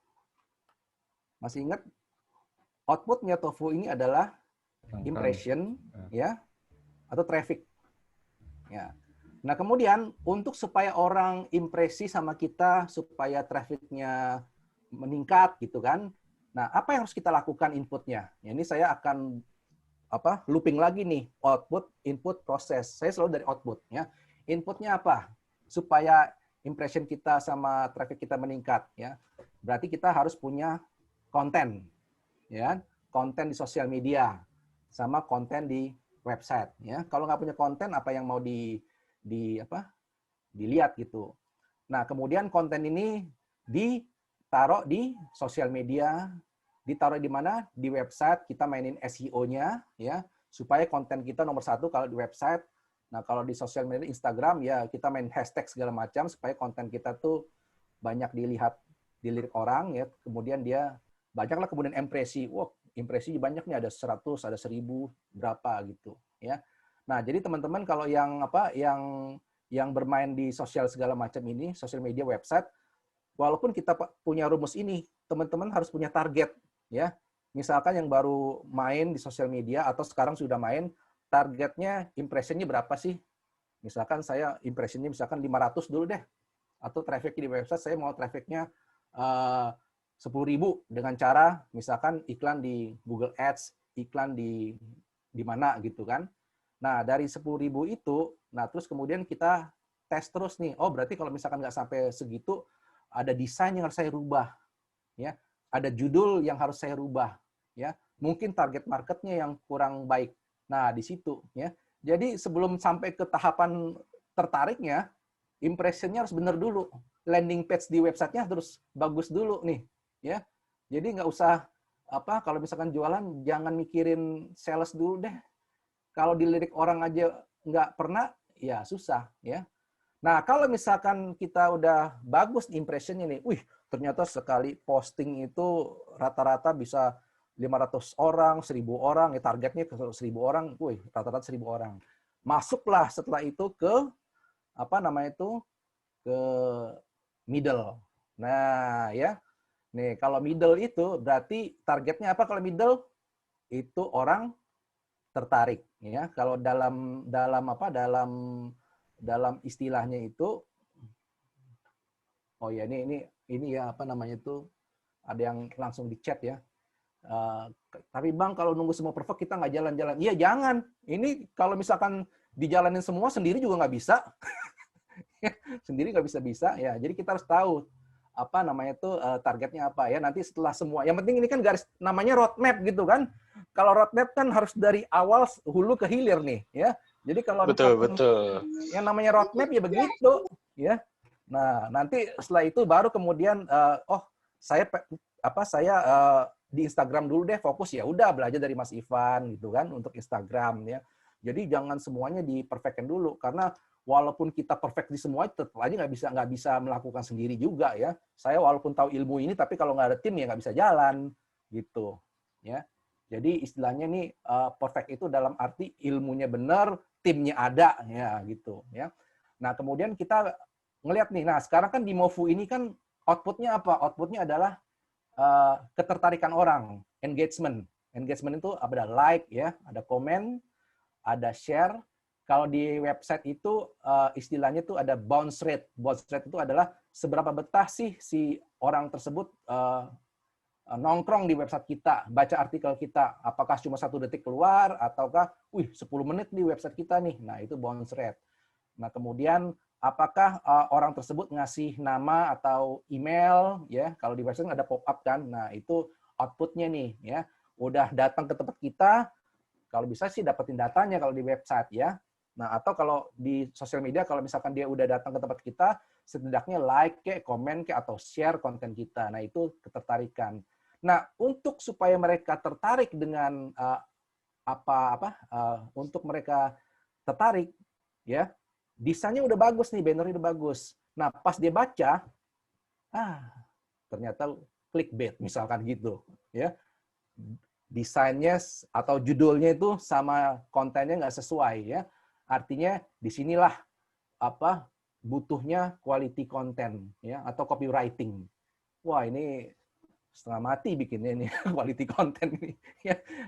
Masih ingat? Outputnya tofu ini adalah impression ya atau traffic. Ya. Nah, kemudian untuk supaya orang impresi sama kita, supaya trafficnya meningkat gitu kan. Nah, apa yang harus kita lakukan inputnya? Ya, ini saya akan looping lagi nih, output, input, proses. Saya selalu dari output ya. Inputnya apa? Supaya impression kita sama traffic kita meningkat ya. Berarti kita harus punya konten. Ya, konten di sosial media sama konten di website ya. Kalau nggak punya konten, apa yang mau dilihat gitu. Nah, kemudian konten ini ditaruh di sosial media, ditaruh di mana? Di website, kita mainin SEO-nya ya, supaya konten kita nomor 1 kalau di website. Nah, kalau di sosial media Instagram ya kita main hashtag segala macam supaya konten kita tuh banyak dilirik orang ya. Kemudian dia banyaklah kemudian impresi. Wah, impresi banyak nih, ada 100, ada 1000, berapa gitu ya. Nah, jadi teman-teman kalau yang bermain di sosial segala macam ini, sosial media, website, walaupun kita punya rumus ini, teman-teman harus punya target ya. Misalkan yang baru main di sosial media atau sekarang sudah main, targetnya impressionnya berapa sih? Misalkan saya impressionnya misalkan 500 dulu deh. Atau traffic di website saya mau trafficnya 10.000 dengan cara misalkan iklan di Google Ads, iklan di mana gitu kan. Nah, dari 10.000 itu, nah terus kemudian kita tes terus nih. Oh, berarti kalau misalkan nggak sampai segitu, ada desain yang harus saya rubah. Ya, ada judul yang harus saya rubah. Ya, mungkin target marketnya yang kurang baik. Nah, di situ. Ya. Jadi sebelum sampai ke tahapan tertariknya, impressionnya harus benar dulu. Landing page di websitenya terus bagus dulu nih. Ya, jadi nggak usah kalau misalkan jualan jangan mikirin sales dulu deh. Kalau dilirik orang aja nggak pernah, ya susah ya. Nah, kalau misalkan kita udah bagus impressionnya nih, wih ternyata sekali posting itu rata-rata bisa 500 orang, 1000 orang, ya targetnya ke 1000 orang, wih rata-rata 1000 orang. Masuklah setelah itu ke ke middle. Nah, ya. Nih, kalau middle itu berarti targetnya apa kalau middle? Itu orang tertarik ya. Kalau dalam istilahnya itu, oh ya ini ya apa namanya itu, ada yang langsung di chat ya. Tapi Bang, kalau nunggu semua perfect kita nggak jalan-jalan. Iya, jangan. Ini kalau misalkan dijalanin semua sendiri juga nggak bisa. Sendiri nggak bisa-bisa ya. Jadi kita harus tahu apa namanya itu targetnya apa ya. Nanti setelah semua, yang penting ini kan garis namanya roadmap gitu kan. Kalau roadmap kan harus dari awal hulu ke hilir nih ya. Jadi kalau Betul. yang namanya roadmap ya begitu ya. Nah, nanti setelah itu baru kemudian saya di Instagram dulu deh, fokus ya udah belajar dari Mas Ivan gitu kan untuk Instagram ya. Jadi jangan semuanya di-perfect-kan dulu, karena walaupun kita perfect di semua tetap aja nggak bisa melakukan sendiri juga ya. Saya walaupun tahu ilmu ini tapi kalau nggak ada tim ya nggak bisa jalan gitu ya. Jadi istilahnya nih perfect itu dalam arti ilmunya benar, timnya ada ya gitu ya. Nah, kemudian kita ngelihat nih. Nah, sekarang kan di Mofu ini kan outputnya apa? Outputnya adalah ketertarikan orang, engagement. Engagement itu ada like ya, ada komen, ada share. Kalau di website itu istilahnya itu ada bounce rate. Bounce rate itu adalah seberapa betah sih si orang tersebut nongkrong di website kita, baca artikel kita. Apakah cuma 1 detik keluar, ataukah 10 menit di website kita nih. Nah, itu bounce rate. Nah, kemudian apakah orang tersebut ngasih nama atau email ya, kalau di website ada pop up kan. Nah, itu outputnya nih ya. Udah datang ke tempat kita, kalau bisa sih dapetin datanya kalau di website ya. Nah, atau kalau di sosial media kalau misalkan dia udah datang ke tempat kita, setidaknya like kek, komen kek, atau share konten kita. Nah, itu ketertarikan. Nah, untuk supaya mereka tertarik dengan untuk mereka tertarik ya, desainnya udah bagus nih, bannernya udah bagus. Nah, pas dia baca, ternyata clickbait misalkan gitu, ya. Desainnya atau judulnya itu sama kontennya nggak sesuai, ya. Artinya disinilah butuhnya quality content, ya, atau copywriting. Wah, ini setengah mati bikinnya ini quality content ini.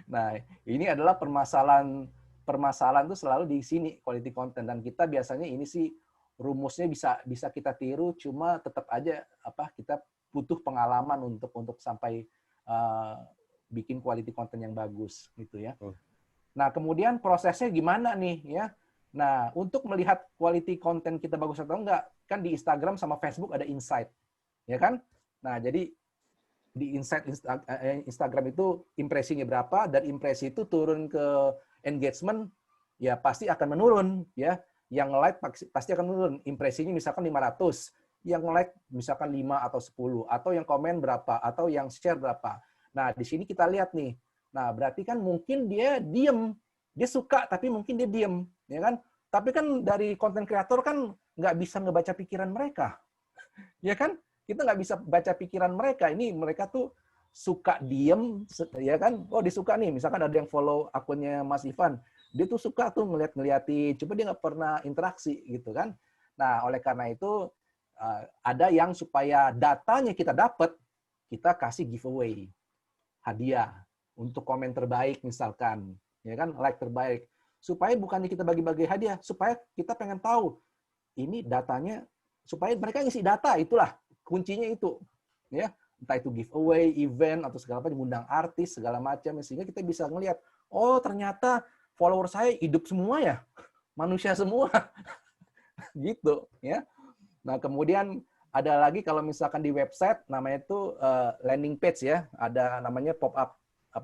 Nah, ini adalah permasalahan itu selalu di sini, quality content, dan kita biasanya ini sih rumusnya bisa kita tiru, cuma tetap aja kita butuh pengalaman untuk sampai bikin quality content yang bagus gitu ya. Nah, kemudian prosesnya gimana nih ya? Nah, untuk melihat quality content kita bagus atau enggak, kan di Instagram sama Facebook ada insight, ya kan? Nah, jadi di insight Instagram itu impresinya berapa, dan impresi itu turun ke engagement ya pasti akan menurun ya. Yang like pasti akan menurun. Impresinya misalkan 500, yang like misalkan 5 atau 10, atau yang komen berapa, atau yang share berapa. Nah, di sini kita lihat nih. Nah, berarti kan mungkin dia diem. Dia suka tapi mungkin dia diem, ya kan? Tapi kan dari konten kreator kan nggak bisa ngebaca pikiran mereka. Ya kan? Kita nggak bisa baca pikiran mereka. Ini mereka tuh suka diem, ya kan? Oh, dia suka nih. Misalkan ada yang follow akunnya Mas Ivan. Dia tuh suka tuh ngeliatin. Coba dia nggak pernah interaksi, gitu kan? Nah, oleh karena itu, ada yang supaya datanya kita dapat, kita kasih giveaway. Hadiah. Untuk komen terbaik misalkan. Ya kan? Like terbaik. Supaya bukannya kita bagi-bagi hadiah. Supaya kita pengen tahu. Ini datanya. Supaya mereka ngisi data. Itulah kuncinya itu, ya, entah itu giveaway, event, atau segala macam, undang artis, segala macam, sehingga kita bisa ngelihat, oh ternyata follower saya hidup semua ya, manusia semua, gitu, ya. Nah, kemudian ada lagi kalau misalkan di website, namanya itu landing page ya, ada namanya pop up,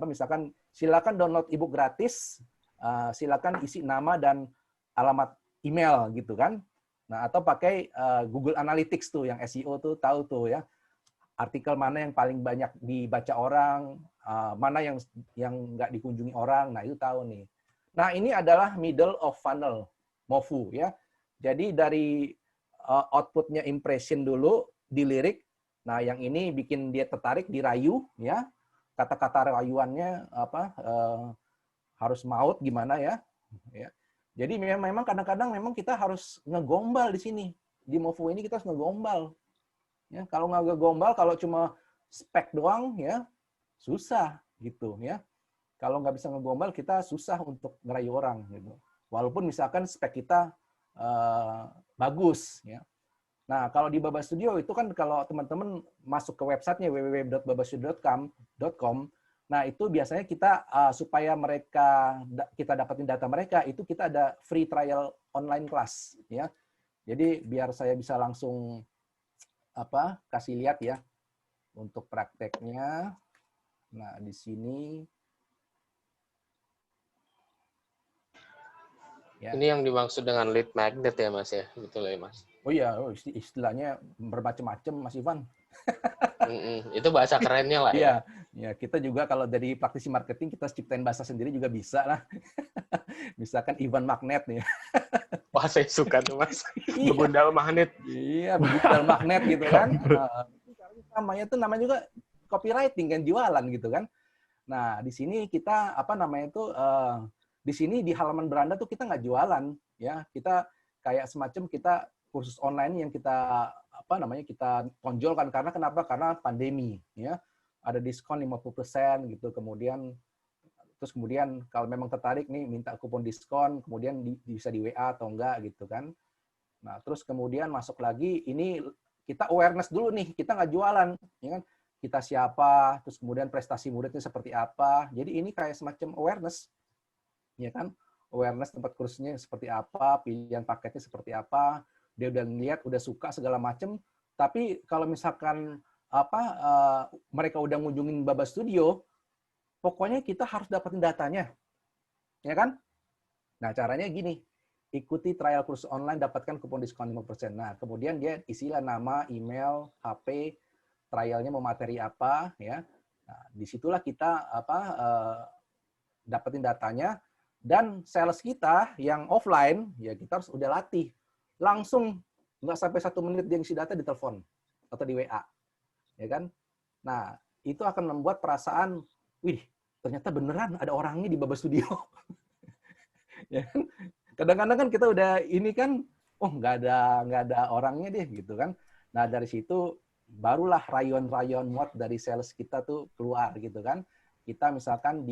misalkan silakan download ebook gratis, silakan isi nama dan alamat email gitu kan. Nah, atau pakai Google Analytics tuh, yang SEO tuh tahu tuh ya. Artikel mana yang paling banyak dibaca orang, mana yang nggak dikunjungi orang, nah itu tahu nih. Nah, ini adalah middle of funnel, MOFU ya. Jadi dari outputnya impression dulu, dilirik. Nah, yang ini bikin dia tertarik, dirayu ya. Kata-kata rayuannya harus maut gimana ya. Jadi memang kadang-kadang memang kita harus ngegombal di sini. Di Mofu ini kita harus ngegombal. Ya, kalau nggak ngegombal, kalau cuma spek doang ya susah gitu ya. Kalau nggak bisa ngegombal, kita susah untuk ngerayu orang gitu. Walaupun misalkan spek kita bagus ya. Nah, kalau di Baba Studio itu kan kalau teman-teman masuk ke websitenya www.babastudio.com, nah itu biasanya kita supaya kita dapatin data mereka, itu kita ada free trial online class ya. Jadi biar saya bisa langsung kasih lihat ya untuk prakteknya. Nah, di sini ya. Ini yang dimaksud dengan lead magnet ya Mas ya, betul ya Mas? Oh iya, istilahnya bermacam-macam Mas Ivan. Itu bahasa kerennya lah ya. Iya, kita juga kalau dari praktisi marketing kita ciptain bahasa sendiri juga bisa lah. Misalkan Ivan Magnet nih. Wah, saya suka tuh Mas. Begundal magnet. Iya, begundal magnet gitu kan. Namanya tuh namanya juga copywriting kan, jualan gitu kan. Nah, di sini kita di sini di halaman beranda tuh kita nggak jualan ya. Kita kayak semacam kita kursus online yang kita kita tonjolkan karena kenapa? Karena pandemi ya. Ada diskon 50% gitu. Kemudian kalau memang tertarik nih minta kupon diskon, kemudian bisa di WA atau enggak gitu kan. Nah, terus kemudian masuk lagi ini kita awareness dulu nih, kita nggak jualan ya kan. Kita siapa, terus kemudian prestasi muridnya seperti apa. Jadi ini kayak semacam awareness. Ya kan? Awareness tempat kursusnya seperti apa, pilihan paketnya seperti apa. Dia udah lihat, udah suka segala macam. Tapi kalau misalkan mereka udah ngunjungin Baba Studio, pokoknya kita harus dapetin datanya. Ya kan? Nah, caranya gini. Ikuti trial kursus online, dapatkan kupon diskon 5%. Nah, kemudian dia isilah nama, email, HP, trialnya mau materi apa, ya. Nah, disitulah kita dapetin datanya, dan sales kita yang offline, ya kita harus udah latih. Langsung, nggak sampai 1 menit dia ngisi data di telepon atau di WA. Ya kan? Nah, itu akan membuat perasaan, wih, ternyata beneran ada orangnya di Baba Studio. Ya kan? Kadang-kadang kan kita udah ini kan, oh nggak ada orangnya deh gitu kan. Nah dari situ barulah rayon-rayon muat dari sales kita tuh keluar gitu kan. Kita misalkan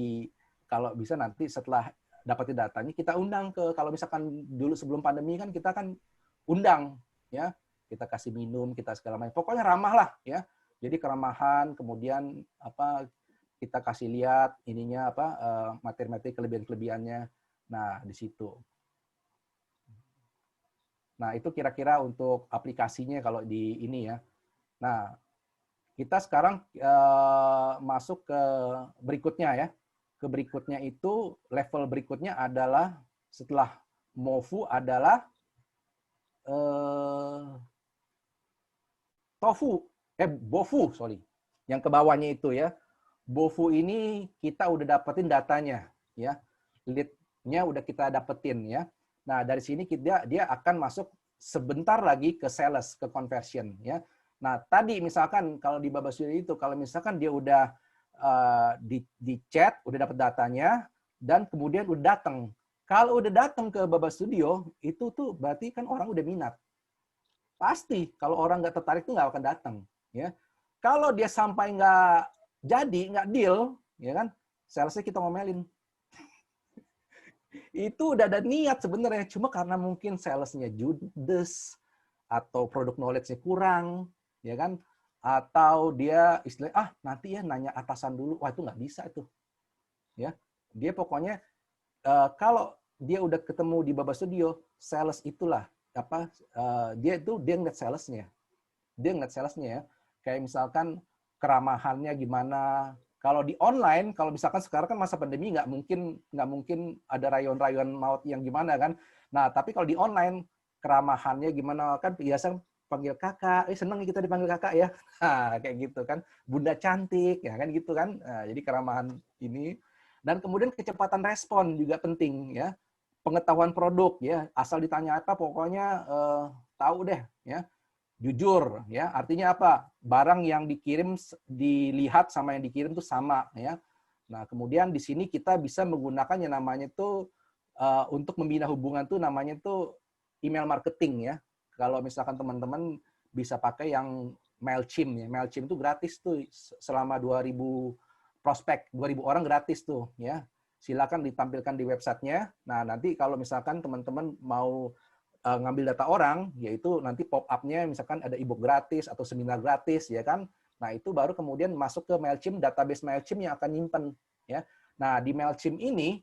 kalau bisa nanti setelah dapetin datanya kita undang kalau misalkan dulu sebelum pandemi kan kita kan undang ya, kita kasih minum, kita segala macam. Pokoknya ramah lah ya. Jadi keramahan, kemudian kita kasih lihat ininya materi-materi kelebihan-kelebihannya. Nah di situ. Nah, itu kira-kira untuk aplikasinya kalau di ini ya. Nah, kita sekarang masuk ke berikutnya ya. Ke berikutnya itu, level berikutnya adalah setelah Mofu adalah Bofu, sorry. Yang ke bawahnya itu ya. Bofu ini kita udah dapetin datanya ya. Lead-nya udah kita dapetin ya. Nah, dari sini dia akan masuk sebentar lagi ke sales, ke conversion. Ya. Nah, tadi misalkan kalau di Baba Studio itu, kalau misalkan dia udah di chat, udah dapat datanya, dan kemudian udah datang. Kalau udah datang ke Baba Studio, itu tuh berarti kan orang udah minat. Pasti, kalau orang nggak tertarik tuh nggak akan datang. Ya. Kalau dia sampai nggak jadi, nggak deal, ya kan, salesnya kita ngomelin. Itu udah ada niat sebenarnya, cuma karena mungkin salesnya judes atau produk knowledge-nya kurang, ya kan? Atau dia istilahnya nanti ya nanya atasan dulu, wah itu nggak bisa itu, ya. Dia pokoknya kalau dia udah ketemu di Baba Studio, sales itulah dia ngeliat salesnya, ya. Kayak misalkan keramahannya gimana. Kalau di online, kalau misalkan sekarang kan masa pandemi nggak mungkin ada rayon-rayon maut yang gimana kan. Nah, tapi kalau di online keramahannya gimana kan biasa panggil kakak, seneng kita dipanggil kakak ya. Nah, kayak gitu kan. Bunda cantik ya kan gitu kan. Nah, jadi keramahan ini dan kemudian kecepatan respon juga penting ya. Pengetahuan produk ya, asal ditanya apa pokoknya tahu deh ya. Jujur ya, artinya apa? Barang yang dikirim dilihat sama yang dikirim itu sama ya. Nah, kemudian di sini kita bisa menggunakan yang namanya tuh untuk membina hubungan tuh namanya tuh email marketing ya. Kalau misalkan teman-teman bisa pakai yang Mailchimp ya. Mailchimp itu gratis tuh selama 2000 prospek, 2000 orang gratis tuh ya. Silakan ditampilkan di websitenya. Nah, nanti kalau misalkan teman-teman mau ngambil data orang, yaitu nanti pop-up-nya misalkan ada e-book gratis atau seminar gratis ya kan. Nah, itu baru kemudian masuk ke Mailchimp, database Mailchimp yang akan nyimpen ya. Nah, di Mailchimp ini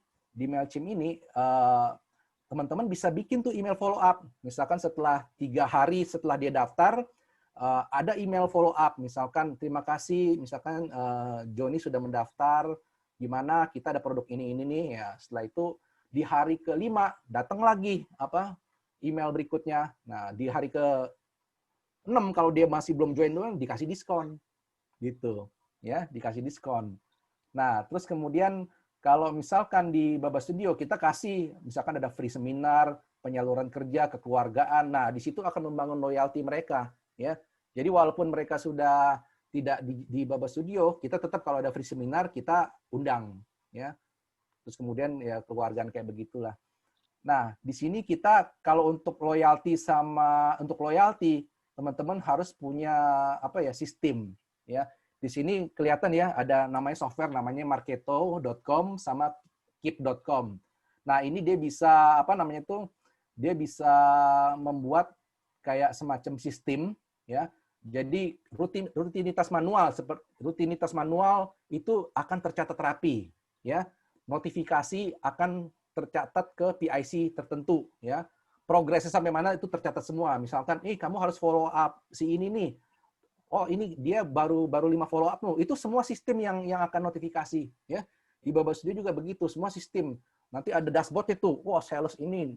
teman-teman bisa bikin tuh email follow up. Misalkan setelah 3 hari setelah dia daftar, ada email follow up. Misalkan terima kasih, misalkan Joni sudah mendaftar, gimana kita ada produk ini nih ya. Setelah itu di hari ke-5 datang lagi email berikutnya. Nah, di hari ke-6 kalau dia masih belum join doang dikasih diskon. Gitu. Ya, dikasih diskon. Nah, terus kemudian kalau misalkan di Baba Studio kita kasih misalkan ada free seminar, penyaluran kerja, kekeluargaan. Nah, di situ akan membangun loyalty mereka, ya. Jadi walaupun mereka sudah tidak di Baba Studio, kita tetap kalau ada free seminar kita undang, ya. Terus kemudian ya kekeluargaan kayak begitulah. Nah, di sini kita kalau untuk loyalty teman-teman harus punya sistem, ya. Di sini kelihatan ya ada namanya software namanya Marketo.com sama Keep.com. Nah, ini dia bisa dia bisa membuat kayak semacam sistem ya. Jadi rutinitas manual itu akan tercatat rapi ya. Notifikasi akan tercatat ke PIC tertentu ya. Progresnya sampai mana itu tercatat semua. Misalkan, kamu harus follow up si ini nih. Oh, ini dia baru 5 follow up. Itu semua sistem yang akan notifikasi ya. Di Baba Studio juga begitu, semua sistem. Nanti ada dashboard itu. Wah, sales ini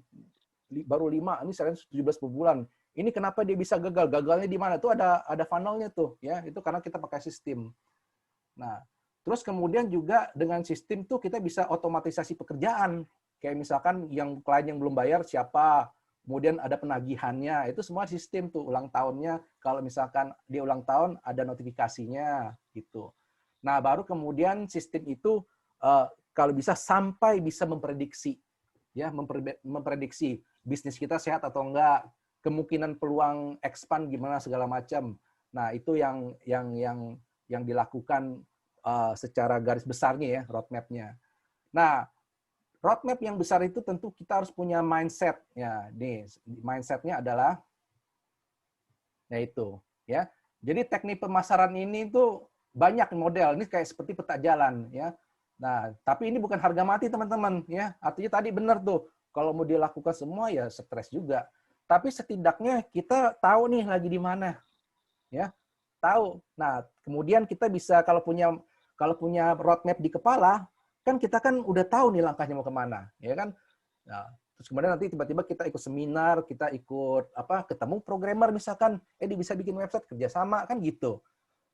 baru 5, ini sales 17 per bulan. Ini kenapa dia bisa gagal? Gagalnya di mana? Tuh ada funnelnya tuh ya. Itu karena kita pakai sistem. Nah, terus kemudian juga dengan sistem tuh kita bisa otomatisasi pekerjaan. Kayak misalkan yang klien yang belum bayar siapa, kemudian ada penagihannya, itu semua sistem tuh ulang tahunnya. Kalau misalkan dia ulang tahun ada notifikasinya gitu. Nah, baru kemudian sistem itu kalau bisa sampai bisa memprediksi ya, memprediksi bisnis kita sehat atau enggak, kemungkinan peluang expand gimana segala macam. Nah, itu yang dilakukan secara garis besarnya ya, roadmap-nya. Nah, roadmap yang besar itu tentu kita harus punya mindset ya. Nih, mindset-nya adalah yaitu ya. Jadi teknik pemasaran ini tuh banyak model. Ini kayak seperti peta jalan ya. Nah, tapi ini bukan harga mati teman-teman ya. Artinya tadi benar tuh. Kalau mau dilakukan semua ya stres juga. Tapi setidaknya kita tahu nih lagi di mana. Ya. Tahu. Nah, kemudian kita bisa kalau punya roadmap di kepala, kan kita kan udah tahu nih langkahnya mau kemana, ya kan? Nah, terus kemudian nanti tiba-tiba kita ikut seminar, kita ikut ketemu programmer misalkan, dia bisa bikin website kerjasama kan gitu.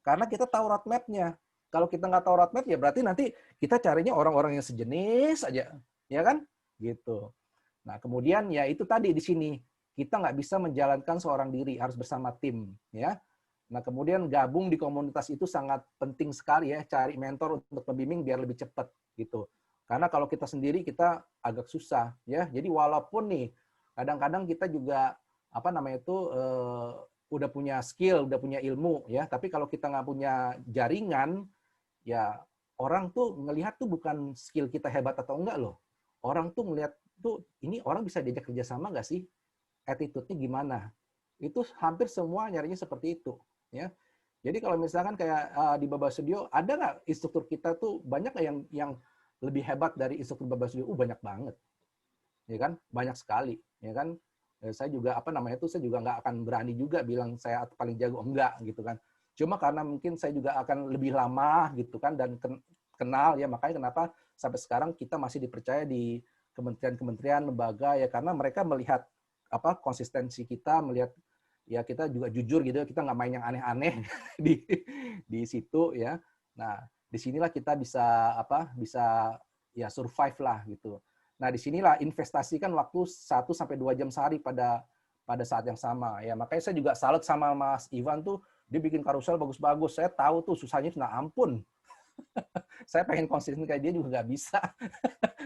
Karena kita tahu roadmap-nya. Kalau kita nggak tahu roadmap ya berarti nanti kita carinya orang-orang yang sejenis aja, ya kan? Gitu. Nah, kemudian ya itu tadi di sini kita nggak bisa menjalankan seorang diri, harus bersama tim, ya. Nah, kemudian gabung di komunitas itu sangat penting sekali ya, cari mentor untuk pembimbing biar lebih cepat gitu. Karena kalau kita sendiri kita agak susah ya. Jadi walaupun nih kadang-kadang kita juga udah punya skill, udah punya ilmu ya, tapi kalau kita nggak punya jaringan ya orang tuh ngelihat tuh bukan skill kita hebat atau enggak loh. Orang tuh ngelihat tuh ini orang bisa diajak kerjasama nggak sih? Attitude-nya gimana? Itu hampir semua nyarinya seperti itu. Ya, jadi kalau misalkan kayak di Baba Studio, ada nggak instruktur kita tuh banyak nggak yang lebih hebat dari instruktur Baba Studio? Banyak banget, ya kan? Banyak sekali, ya kan? Saya juga saya juga nggak akan berani juga bilang saya paling jago, enggak gitu kan? Cuma karena mungkin saya juga akan lebih lama gitu kan dan kenal ya, makanya kenapa sampai sekarang kita masih dipercaya di kementerian-kementerian, lembaga ya, karena mereka melihat konsistensi kita, melihat ya kita juga jujur gitu, kita nggak main yang aneh-aneh di situ ya. Nah, disinilah kita bisa ya survive lah gitu. Nah, disinilah investasikan waktu 1-2 jam sehari pada saat yang sama ya. Makanya saya juga salut sama Mas Ivan tuh, dia bikin karusel bagus-bagus. Saya tahu tuh susahnya nah ampun. Saya pengen konsisten kayak dia juga nggak bisa.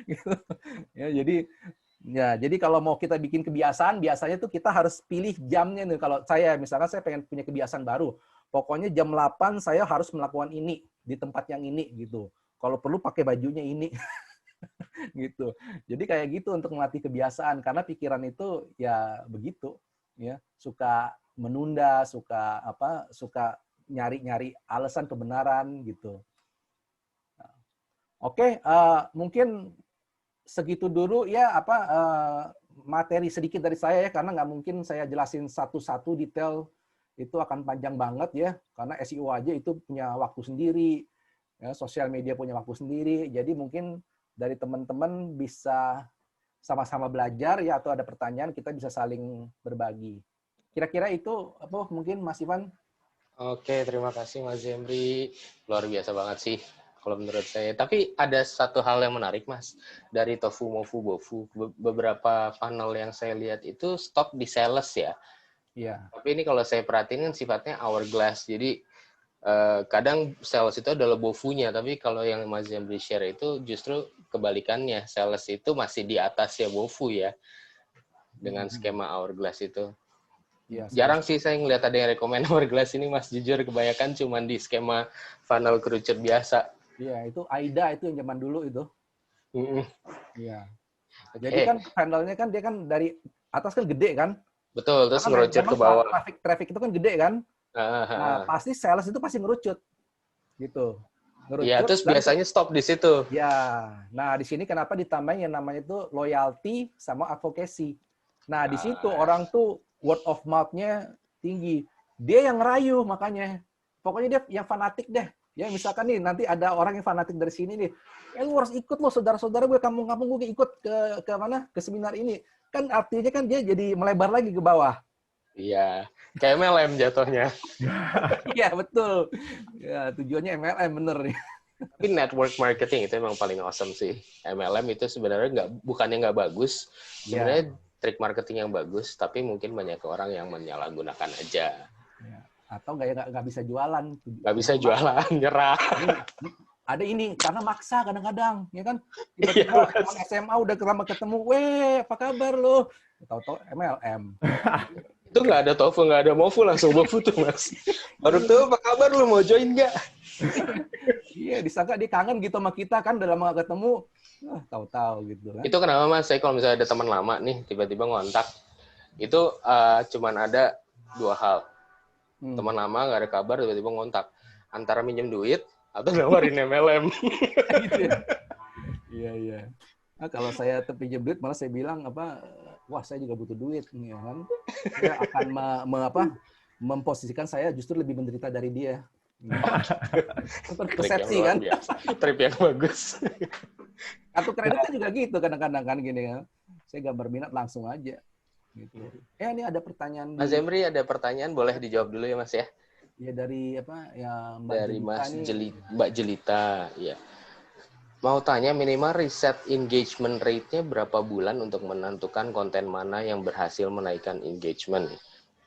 Gitu. Ya, jadi kalau mau kita bikin kebiasaan, biasanya tuh kita harus pilih jamnya nih. Kalau saya, misalkan saya pengen punya kebiasaan baru, pokoknya jam 8 saya harus melakukan ini di tempat yang ini gitu. Kalau perlu pakai bajunya ini. Gitu. Jadi kayak gitu untuk melatih kebiasaan karena pikiran itu ya begitu ya, suka menunda, suka nyari-nyari alasan kebenaran gitu. Oke, mungkin segitu dulu ya materi sedikit dari saya ya, karena nggak mungkin saya jelasin satu-satu detail, itu akan panjang banget ya, karena SEO aja itu punya waktu sendiri, ya, sosial media punya waktu sendiri, jadi mungkin dari teman-teman bisa sama-sama belajar ya, atau ada pertanyaan kita bisa saling berbagi. Kira-kira itu apa mungkin Mas Ivan? Oke, terima kasih Mas Zemri. Luar biasa banget sih kalau menurut saya. Tapi ada satu hal yang menarik, Mas. Dari Tofu, Mofu, Bofu, beberapa funnel yang saya lihat itu stop di sales ya. Iya. Tapi ini kalau saya perhatiin kan sifatnya hourglass. Jadi kadang sales itu adalah bofunya, tapi kalau yang Mas Zemri share itu justru kebalikannya. Sales itu masih di atasnya bofu ya, dengan skema hourglass itu. Ya, Jarang sih saya ngeliat ada yang rekomend hourglass ini, Mas. Jujur kebanyakan cuma di skema funnel kerucut biasa. Iya, itu AIDA itu yang zaman dulu itu. Iya. Jadi Eh, kan handle-nya kan dia kan dari atas kan gede kan? betul, terus Karena ngerucut ke memang bawah. traffic itu kan gede kan? Nah, pasti sales itu pasti ngerucut. Gitu. Iya, Ngerucut terus dan biasanya stop di situ. ya. Nah, di sini kenapa ditambahin yang namanya itu loyalty sama advocacy. Nah, di situ orang tuh word of mouth-nya tinggi. Dia yang ngerayu makanya. Pokoknya dia yang fanatik deh. Ya, misalkan nih nanti ada orang yang fanatik dari sini nih. Lu harus ikut loh, saudara-saudara gue, kampung-kampung gue ikut ke mana? Ke seminar ini. Kan artinya kan dia jadi melebar lagi ke bawah. Iya, kayak MLM jatuhnya. Iya, betul. Ya, tujuannya MLM bener nih. Tapi network marketing itu emang paling awesome sih. MLM itu sebenarnya bukannya nggak bagus, sebenarnya trik marketing yang bagus, tapi mungkin banyak orang yang menyalahgunakan aja. Ya. Atau nggak bisa jualan. Nggak bisa jualan, nyerah. Ada ini karena maksa kadang-kadang, ya kan? Tiba-tiba teman SMA udah lama ketemu, weh, apa kabar lo? Tahu-tahu MLM. Itu nggak ada tofu, nggak ada mofu, langsung bofu tuh, Mas. Baru tuh, apa kabar lu, mau join nggak? Iya, disangka dia kangen gitu sama kita kan, udah lama nggak ketemu. Tahu-tahu gitu kan. Itu kenapa, Mas? Saya kalau misalnya ada teman lama nih, tiba-tiba ngontak, itu cuman ada dua hal. Teman lama nggak ada kabar, tiba-tiba ngontak. Antara minjem duit, atau nawarin MLM. Gitu ya. Iya. Nah, kalau saya pinjam duit, malah saya bilang wah saya juga butuh duit, ya kan? Saya akan memposisikan saya justru lebih menderita dari dia. Persepsi kan? Trip yang bagus. Kartu kreditnya juga gitu kadang-kadang kan gini kan. Saya gambar minat langsung aja. Gitu. Ini ada pertanyaan. Mas Zemri ada pertanyaan, boleh dijawab dulu ya Mas ya? Ya dari ya Mbak dari Jelita Mas nih. Mbak Jelita, ya. Mau tanya minimal riset engagement rate-nya berapa bulan untuk menentukan konten mana yang berhasil menaikkan engagement?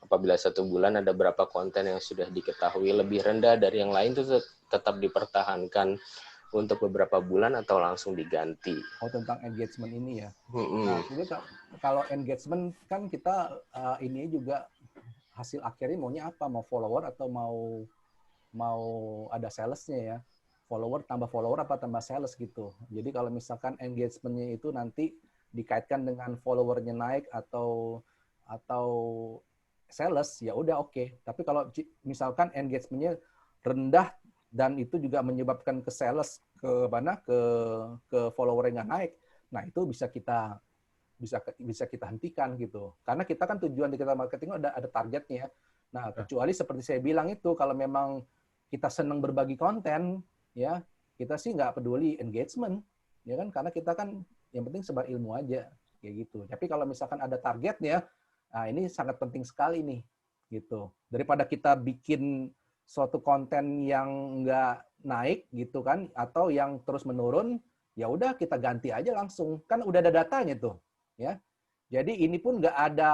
Apabila 1 bulan ada berapa konten yang sudah diketahui lebih rendah dari yang lain itu tetap dipertahankan untuk beberapa bulan atau langsung diganti? Oh, tentang engagement ini ya. Nah, ini kalau engagement kan kita ini juga hasil akhirnya maunya apa? Mau follower atau mau ada salesnya ya? Tambah follower apa tambah sales gitu. Jadi kalau misalkan engagement-nya itu nanti dikaitkan dengan follower-nya naik atau sales, ya udah oke. Tapi kalau misalkan engagement-nya rendah dan itu juga menyebabkan ke sales ke follower-nya naik, nah itu bisa kita hentikan gitu. Karena kita kan tujuan di kita marketing ada targetnya. Nah, kecuali seperti saya bilang itu kalau memang kita senang berbagi konten, ya kita sih nggak peduli engagement, ya kan? Karena kita kan yang penting sebar ilmu aja, kayak gitu. Tapi kalau misalkan ada targetnya, nah ini sangat penting sekali nih, gitu. Daripada kita bikin suatu konten yang nggak naik, gitu kan, atau yang terus menurun, ya udah kita ganti aja langsung. Kan udah ada datanya tuh, ya. Jadi ini pun nggak ada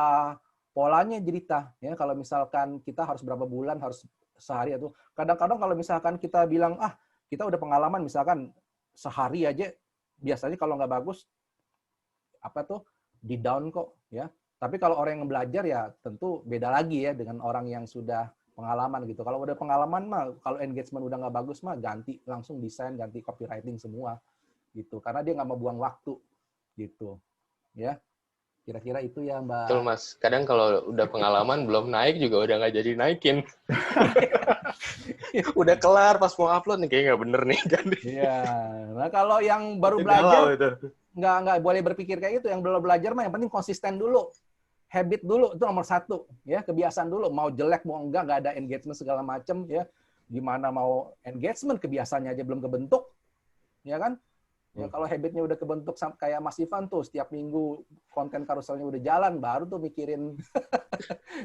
polanya Jelita, ya. Kalau misalkan kita harus berapa bulan, harus sehari atau kadang-kadang kalau misalkan kita bilang kita udah pengalaman misalkan sehari aja biasanya kalau nggak bagus di down kok ya. Tapi kalau orang yang belajar ya tentu beda lagi ya dengan orang yang sudah pengalaman gitu. Kalau udah pengalaman mah, kalau engagement udah nggak bagus mah ganti langsung desain, ganti copywriting semua gitu. Karena dia nggak mau buang waktu gitu. Ya, kira-kira itu ya Betul, Mbak. Mas. Kadang kalau udah pengalaman belum naik juga udah nggak jadi naikin. Udah kelar pas mau upload nih kayak nggak bener nih kan. Iya. Nah kalau yang baru Itu belajar galau itu. nggak boleh berpikir kayak gitu. Yang belum belajar mah yang penting konsisten dulu. Habit dulu itu nomor satu ya, kebiasaan dulu, mau jelek mau nggak ada engagement segala macam ya, gimana mau engagement, kebiasaannya aja belum kebentuk ya kan ya. Kalau habitnya udah kebentuk kayak Mas Ivan tuh setiap minggu konten karuselnya udah jalan, baru tuh mikirin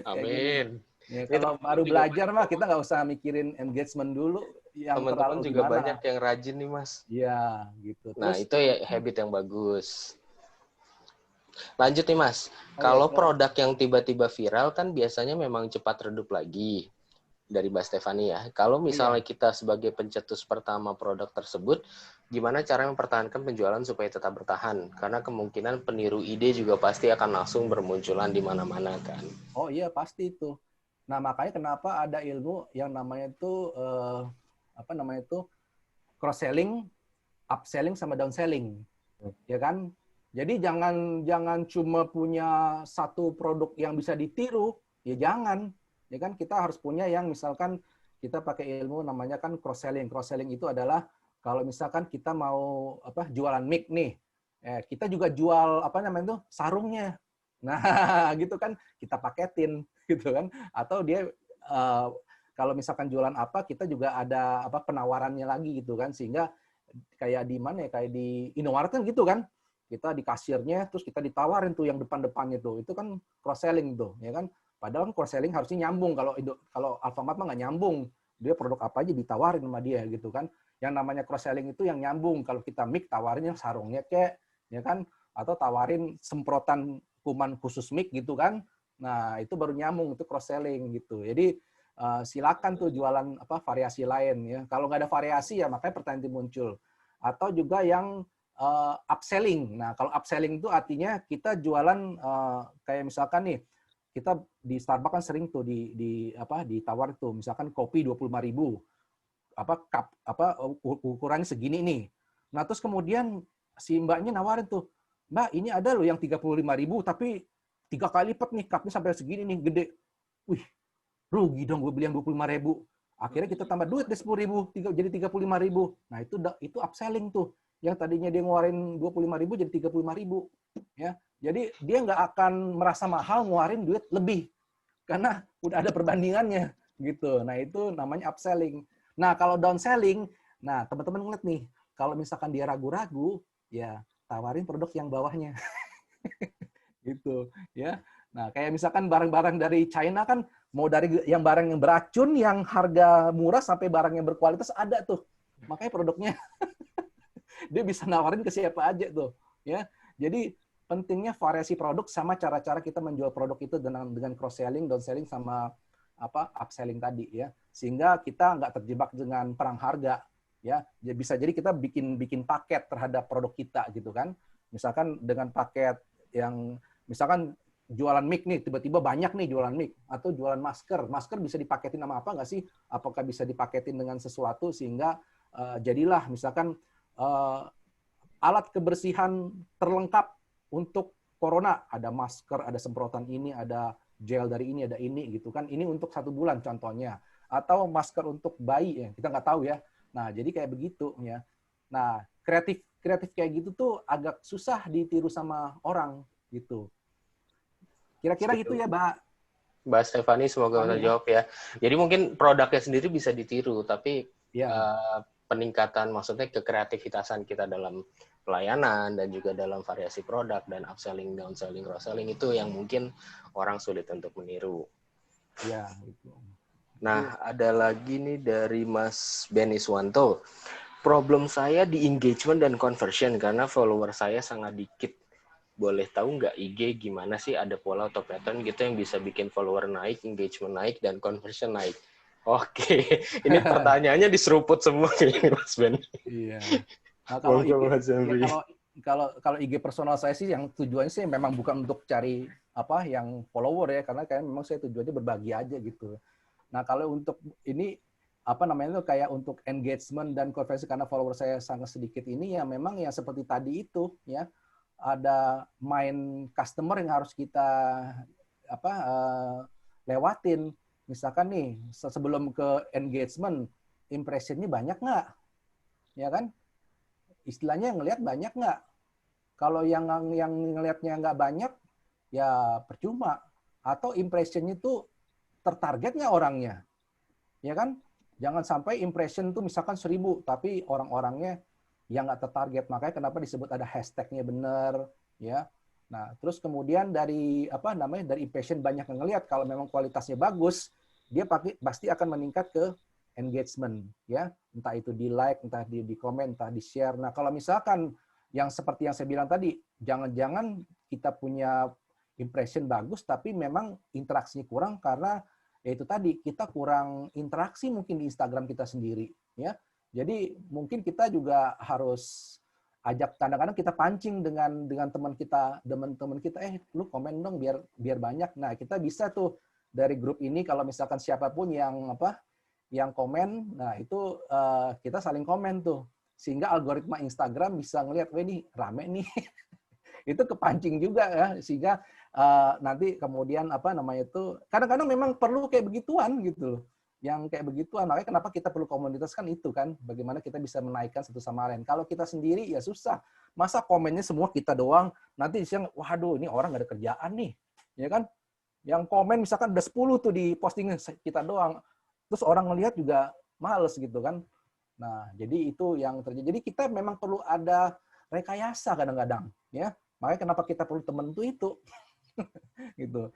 kayak gini Amin. ya. Ini Kalau teman-teman baru juga belajar mah kita nggak usah mikirin engagement dulu yang teman-teman terlalu juga banyak gimana yang rajin nih, Mas. ya gitu. Nah, Terus itu ya habit yang bagus. Lanjut nih, Mas. oh ya Kalau so, produk yang tiba-tiba viral kan biasanya memang cepat redup lagi dari Mbak Stefani ya. Kalau iya. misalnya kita sebagai pencetus pertama produk tersebut, gimana cara mempertahankan penjualan supaya tetap bertahan? Karena kemungkinan peniru ide juga pasti akan langsung bermunculan di mana-mana kan. Oh iya pasti itu. Nah makanya kenapa ada ilmu yang namanya itu apa namanya itu cross selling, upselling sama downselling, ya kan? Jadi jangan jangan cuma punya satu produk yang bisa ditiru, ya jangan, ya kan? Kita harus punya yang misalkan kita pakai ilmu namanya kan cross selling. Cross selling itu adalah kalau misalkan kita mau apa jualan mic nih, kita juga jual apa namanya itu sarungnya. Nah gitu kan kita paketin gitu kan? Atau dia kalau misalkan jualan apa kita juga ada apa penawarannya lagi gitu kan, sehingga kayak di mana ya, kayak di Indomaret kan gitu kan, kita di kasirnya terus kita ditawarin tuh yang depan-depannya tuh, itu kan cross selling tuh ya kan. Padahal cross selling harusnya nyambung, kalau Alfamart mah nggak nyambung, dia produk apa aja ditawarin sama dia gitu kan. Yang namanya cross selling itu yang nyambung, kalau kita mic tawarin yang sarungnya kek ya kan, atau tawarin semprotan kuman khusus mic gitu kan. Nah itu baru nyambung, itu cross selling gitu. Jadi silakan tuh jualan apa variasi lain ya. Kalau nggak ada variasi ya makanya pertanyaan itu muncul. Atau juga yang upselling. Nah kalau upselling itu artinya kita jualan kayak misalkan nih kita di Starbucks kan sering tuh di apa ditawar tuh misalkan kopi 25.000 apa cup apa ukurannya segini nih. Nah terus kemudian si mbaknya nawarin tuh, Mbak ini ada loh yang 35.000 tapi 3 kali lipat nih cupnya sampai segini nih gede. Wih rugi dong gue beli yang 25.000. Akhirnya kita tambah duit deh 10.000 jadi 35.000. Nah itu upselling tuh. Yang tadinya dia ngeluarin 25.000 jadi 35.000 ya. Jadi dia nggak akan merasa mahal ngeluarin duit lebih karena udah ada perbandingannya gitu. Nah itu namanya upselling. Nah kalau downselling, nah teman-teman ngeliat nih, kalau misalkan dia ragu-ragu, ya tawarin produk yang bawahnya gitu ya. Nah kayak misalkan barang-barang dari China kan mau dari yang barang yang beracun yang harga murah sampai barang yang berkualitas ada tuh. Makanya produknya dia bisa nawarin ke siapa aja tuh ya. Jadi pentingnya variasi produk sama cara-cara kita menjual produk itu dengan cross selling, down selling sama apa upselling tadi ya. Sehingga kita nggak terjebak dengan perang harga ya. Bisa jadi kita bikin paket terhadap produk kita gitu kan. Misalkan dengan paket yang misalkan jualan mic nih, tiba-tiba banyak nih jualan mic, atau jualan masker. Masker bisa dipaketin sama apa nggak sih? Apakah bisa dipaketin dengan sesuatu sehingga jadilah misalkan alat kebersihan terlengkap untuk corona. Ada masker, ada semprotan ini, ada gel dari ini, ada ini gitu kan. Ini untuk 1 bulan contohnya. Atau masker untuk bayi, ya kita nggak tahu ya. Nah jadi kayak begitu ya. Nah kreatif kayak gitu tuh agak susah ditiru sama orang gitu. Kira-kira gitu ya, Mbak Stefani, semoga bisa jawab ya. Jadi mungkin produknya sendiri bisa ditiru, tapi ya. Peningkatan maksudnya kekreativitasan kita dalam pelayanan dan juga dalam variasi produk dan upselling, downselling, cross-selling itu yang mungkin orang sulit untuk meniru. Ya, itu. Nah, ada lagi nih dari Mas Beniswanto. Problem saya di engagement dan conversion karena follower saya sangat dikit. Boleh tahu nggak IG gimana sih, ada pola atau pattern gitu yang bisa bikin follower naik, engagement naik, dan conversion naik? Oke, ini pertanyaannya diseruput semua nih Mas Ben. Iya. Nah, kalau IG, ya kalau IG personal saya sih yang tujuannya sih memang bukan untuk cari apa yang follower ya, karena kayak memang saya tujuannya berbagi aja gitu. Nah, kalau untuk ini apa namanya itu kayak untuk engagement dan konversi karena follower saya sangat sedikit ini ya memang ya seperti tadi itu ya ada main customer yang harus kita apa lewatin. Misalkan nih sebelum ke engagement impressionnya banyak nggak, ya kan? Istilahnya ngelihat banyak nggak? Kalau yang ngelihatnya nggak banyak, ya percuma. Atau impressionnya itu tertarget nggak orangnya, ya kan? Jangan sampai impression tuh misalkan 1000, tapi orang-orangnya yang nggak tertarget. Makanya kenapa disebut ada hashtagnya benar, ya. Nah, terus kemudian dari apa namanya dari impression banyak yang ngelihat, kalau memang kualitasnya bagus, dia pasti akan meningkat ke engagement, ya. Entah itu di like, entah di komen, entah di share. Nah, kalau misalkan yang seperti yang saya bilang tadi, jangan-jangan kita punya impression bagus, tapi memang interaksinya kurang karena yaitu tadi kita kurang interaksi mungkin di Instagram kita sendiri, ya. Jadi mungkin kita juga harus ajak, kadang-kadang kita pancing dengan teman-teman kita, lu komen dong biar banyak. Nah, kita bisa tuh dari grup ini kalau misalkan siapapun yang komen, nah itu kita saling komen tuh sehingga algoritma Instagram bisa ngelihat, wah ini rame nih. Itu kepancing juga ya, sehingga nanti kemudian apa namanya itu kadang-kadang memang perlu kayak begituan gitu loh, yang kayak begituan. Makanya kenapa kita perlu komunitas kan itu kan, bagaimana kita bisa menaikkan satu sama lain. Kalau kita sendiri ya susah, masa komennya semua kita doang, nanti siang waduh ini orang nggak ada kerjaan nih, ya kan? Yang komen misalkan udah 10 tuh di postingan kita doang, terus orang ngelihat juga males gitu kan. Nah jadi itu yang terjadi. Jadi kita memang perlu ada rekayasa kadang-kadang, ya. Makanya kenapa kita perlu temen tuh itu. Gitu.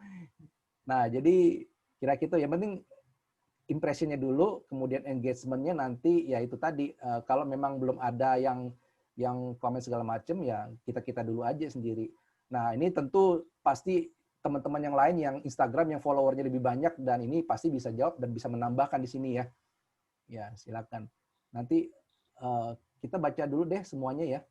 Nah, jadi kira-kira yang penting impression-nya dulu, kemudian engagement-nya nanti ya itu tadi kalau memang belum ada yang komen segala macam ya kita dulu aja sendiri. Nah, ini tentu pasti teman-teman yang lain yang Instagram yang followernya lebih banyak dan ini pasti bisa jawab dan bisa menambahkan di sini ya. Ya, silakan. Nanti kita baca dulu deh semuanya ya.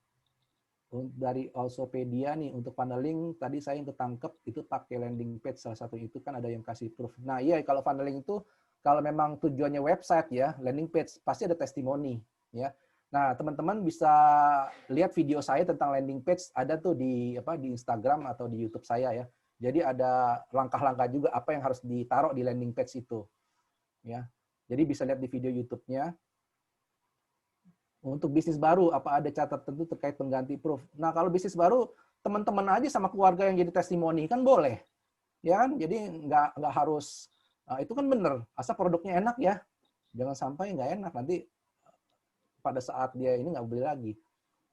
Dari Alsopedia nih untuk funneling tadi saya yang ketangkep itu pakai landing page, salah satu itu kan ada yang kasih proof. Nah iya kalau funneling itu kalau memang tujuannya website ya landing page pasti ada testimoni ya. Nah teman-teman bisa lihat video saya tentang landing page ada tuh di Instagram atau di YouTube saya ya. Jadi ada langkah-langkah juga apa yang harus ditaruh di landing page itu ya. Jadi bisa lihat di video YouTube-nya. Untuk bisnis baru, apa ada catatan tertentu terkait pengganti proof? Nah, kalau bisnis baru, teman-teman aja sama keluarga yang jadi testimoni, kan boleh. Ya kan? Jadi nggak harus, itu kan bener. Asal produknya enak ya. Jangan sampai nggak enak, nanti pada saat dia ini nggak beli lagi.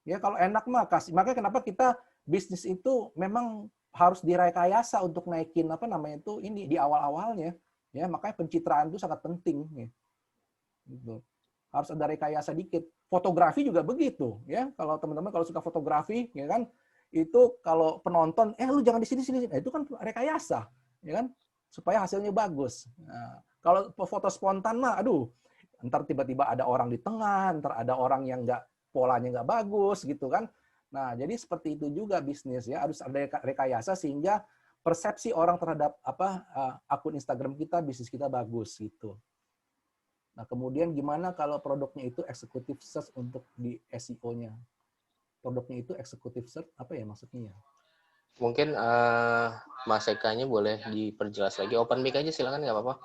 Ya kalau enak mah kasih. Makanya kenapa kita bisnis itu memang harus direkayasa untuk naikin apa namanya itu ini di awal-awalnya. Ya, makanya pencitraan itu sangat penting. Ya. Gitu. Harus ada rekayasa dikit. Fotografi juga begitu, ya. Kalau teman-teman kalau suka fotografi, ya kan, itu kalau penonton, lu jangan di sini. Nah, itu kan rekayasa, ya kan, supaya hasilnya bagus. Nah, kalau foto spontan mah, aduh, ntar tiba-tiba ada orang di tengah, ntar ada orang yang polanya nggak bagus, gitu kan. Nah, jadi seperti itu juga bisnis, ya, harus ada rekayasa sehingga persepsi orang terhadap akun Instagram kita, bisnis kita bagus, gitu. Nah, kemudian gimana kalau produknya itu executive search untuk di SEO-nya? Produknya itu executive search, apa ya maksudnya? Mungkin Mas Eka-nya boleh diperjelas lagi. Open mic aja silakan, nggak apa-apa.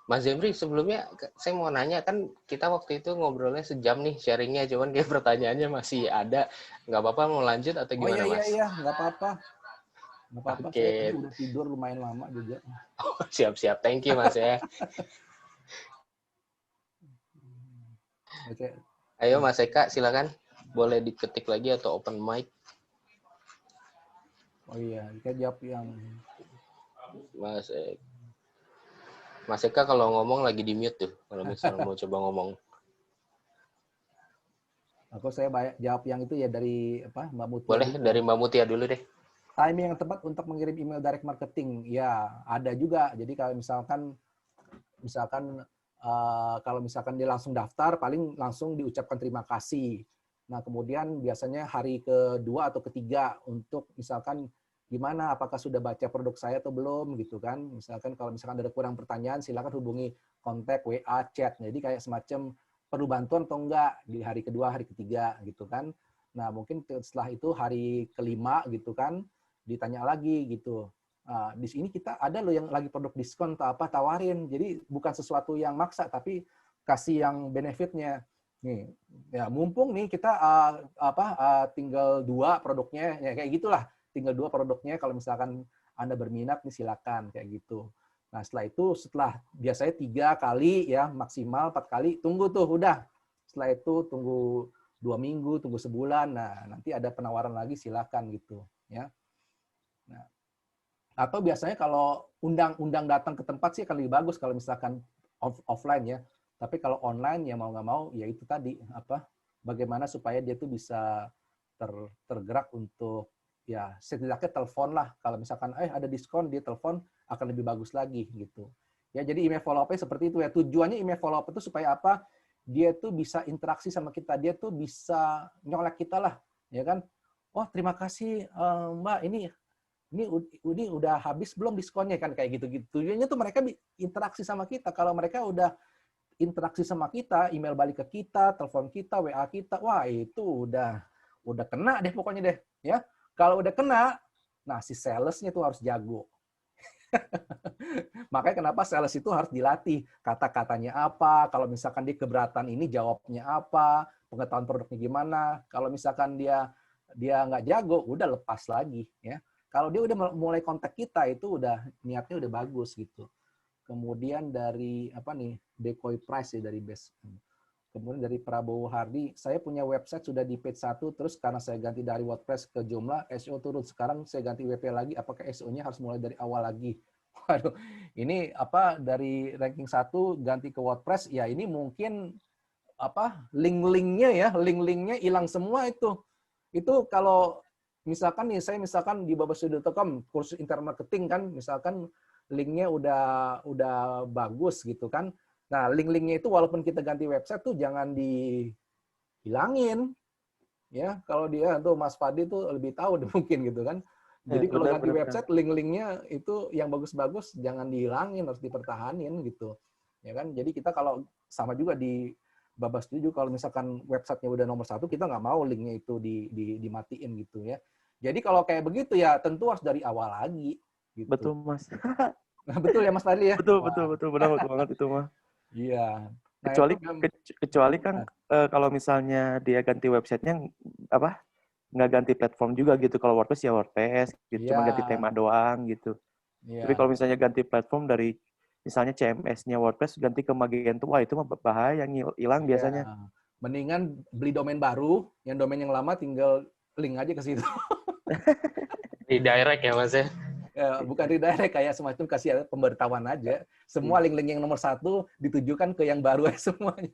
Mas Zemri, sebelumnya saya mau nanya, kan kita waktu itu ngobrolnya sejam nih sharingnya, cuman kayak pertanyaannya masih ada. Nggak apa-apa mau lanjut atau gimana, Mas? Iya, nggak apa-apa. Nggak apa-apa, saya tadi Oke. udah tidur lumayan lama juga. Siap-siap, thank you Mas ya. Oke. Ayo Mas Eka, silakan. Boleh diketik lagi atau open mic. Oh iya, kita jawab yang... Mas Eka kalau ngomong lagi di mute tuh, kalau misalnya mau coba ngomong. Aku saya jawab yang itu ya dari Mbak Mutia. Boleh dulu. dari Mbak Mutia dulu deh. Timing yang tepat untuk mengirim email direct marketing, ya ada juga. Jadi kalau misalkan kalau misalkan dia langsung daftar, paling langsung diucapkan terima kasih. Nah kemudian biasanya hari kedua atau ketiga untuk misalkan gimana, apakah sudah baca produk saya atau belum gitu kan. Misalkan kalau misalkan ada kurang pertanyaan, silakan hubungi kontak WA, chat. Jadi kayak semacam perlu bantuan atau enggak di hari kedua, hari ketiga gitu kan. Nah, mungkin setelah itu hari kelima gitu kan, ditanya lagi gitu. Nah, di sini kita ada loh yang lagi produk diskon atau apa, tawarin. Jadi bukan sesuatu yang maksa, tapi kasih yang benefitnya. Nih, ya mumpung nih kita tinggal 2 produknya, ya kayak gitulah. Tinggal 2 produknya, kalau misalkan Anda berminat nih silakan kayak gitu. Nah, setelah biasanya 3 kali ya maksimal 4 kali, tunggu tuh udah. Setelah itu tunggu 2 minggu, tunggu sebulan. Nah, nanti ada penawaran lagi silakan gitu ya. Nah, atau biasanya kalau undang datang ke tempat sih akan lebih bagus kalau misalkan offline ya. Tapi kalau online ya mau nggak mau ya itu tadi bagaimana supaya dia tuh bisa tergerak untuk ya setidaknya telepon lah. Kalau misalkan ada diskon, dia telepon akan lebih bagus lagi gitu. Ya jadi email follow up-nya seperti itu ya. Tujuannya email follow up itu supaya apa? Dia tuh bisa interaksi sama kita, dia tuh bisa nyolek kita lah, ya kan? Oh, terima kasih Mbak, ini udah habis belum diskonnya kan kayak gitu-gitu. Tujuannya tuh mereka interaksi sama kita. Kalau mereka udah interaksi sama kita, email balik ke kita, telepon kita, WA kita, wah itu udah kena deh pokoknya deh, ya. Kalau udah kena, nah si salesnya tuh harus jago. Makanya kenapa sales itu harus dilatih. Kata-katanya apa, kalau misalkan dia keberatan ini jawabnya apa, pengetahuan produknya gimana. Kalau misalkan dia nggak jago, udah lepas lagi, ya. Kalau dia udah mulai kontak kita itu udah niatnya udah bagus gitu. Kemudian dari Decoy Price ya dari base. Kemudian dari Prabowo Hardi, saya punya website sudah di page 1, terus karena saya ganti dari WordPress ke Joomla, SEO turun. Sekarang saya ganti WP lagi, apakah SEO-nya harus mulai dari awal lagi? Waduh, ini dari ranking 1 ganti ke WordPress, ya ini mungkin link-linknya hilang semua itu. Itu kalau misalkan nih, saya di babasstudio.com, kursus internet marketing kan, misalkan linknya udah bagus gitu kan. Nah, link-linknya itu walaupun kita ganti website tuh jangan dihilangin. Ya, kalau dia tuh Mas Fadi tuh lebih tahu mungkin gitu kan. Jadi kalau ganti website, link-linknya itu yang bagus-bagus jangan dihilangin, harus dipertahanin gitu. Ya kan? Jadi kita kalau sama juga di Babas 7, kalau misalkan websitenya udah nomor 1, kita nggak mau linknya itu dimatiin gitu ya. Jadi kalau kayak begitu ya tentu harus dari awal lagi. Gitu. Betul, Mas. Betul ya Mas Fadli ya? Betul, benar banget itu mah. Iya. Nah, kecuali kan kalau misalnya dia ganti websitenya nggak ganti platform juga gitu. Kalau WordPress ya WordPress gitu, cuma ganti tema doang gitu. Tapi kalau misalnya ganti platform dari misalnya CMS-nya WordPress ganti ke Magento, wah itu mah bahaya, hilang biasanya. Mendingan beli domain baru, yang domain yang lama tinggal link aja ke situ. Redirect ya Mas ya? Bukan redirect, kayak semacam kasih pemberitahuan aja. Semua link-link yang nomor 1 ditujukan ke yang baru aja semuanya.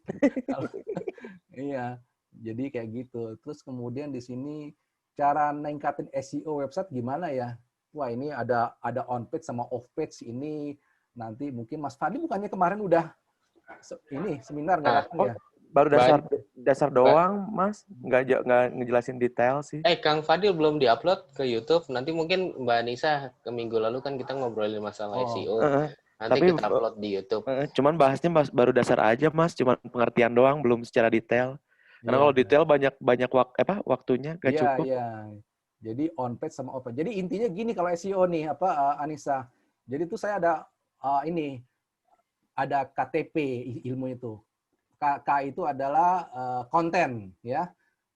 Iya, jadi kayak gitu. Terus kemudian di sini cara ningkatin SEO website gimana ya? Wah, ini ada on page sama off page ini. Nanti mungkin Mas Fadli bukannya kemarin udah ini seminar nggak datang ya? Baru dasar doang, Mas. Nggak ngejelasin detail sih. Kang Fadil belum diupload ke YouTube. Nanti mungkin Mbak Anissa ke minggu lalu kan kita ngobrolin masalah SEO. Nanti kita upload di YouTube. Cuman bahasnya baru dasar aja, Mas. Cuman pengertian doang, belum secara detail. Karena kalau detail banyak waktunya nggak cukup. Iya. Jadi on page sama off page. Jadi intinya gini kalau SEO nih Anissa. Jadi itu saya ada KTP ilmu itu. K itu adalah konten ya.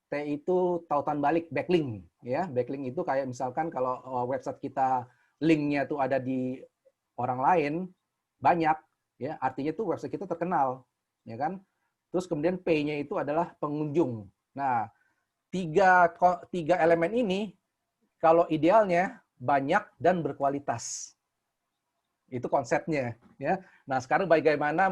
T itu tautan balik, backlink ya. Backlink itu kayak misalkan kalau website kita linknya tuh ada di orang lain banyak ya, artinya tuh website kita terkenal ya kan. Terus kemudian P-nya itu adalah pengunjung. Nah, tiga elemen ini kalau idealnya banyak dan berkualitas. Itu konsepnya ya. Nah, sekarang bagaimana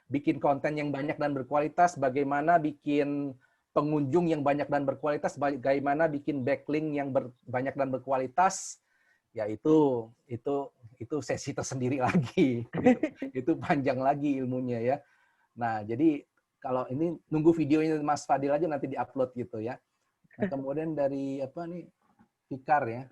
bikin konten yang banyak dan berkualitas, bagaimana bikin pengunjung yang banyak dan berkualitas, bagaimana bikin backlink yang banyak dan berkualitas, ya itu sesi tersendiri lagi. Itu panjang lagi ilmunya ya. Nah, jadi kalau ini nunggu videonya Mas Fadil aja nanti diupload gitu ya. Nah, kemudian dari Fikar ya.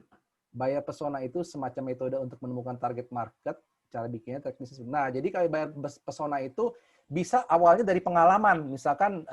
buyer persona itu semacam metode untuk menemukan target market, cara bikinnya target bisnis. Nah, jadi kalau buyer persona itu bisa awalnya dari pengalaman, misalkan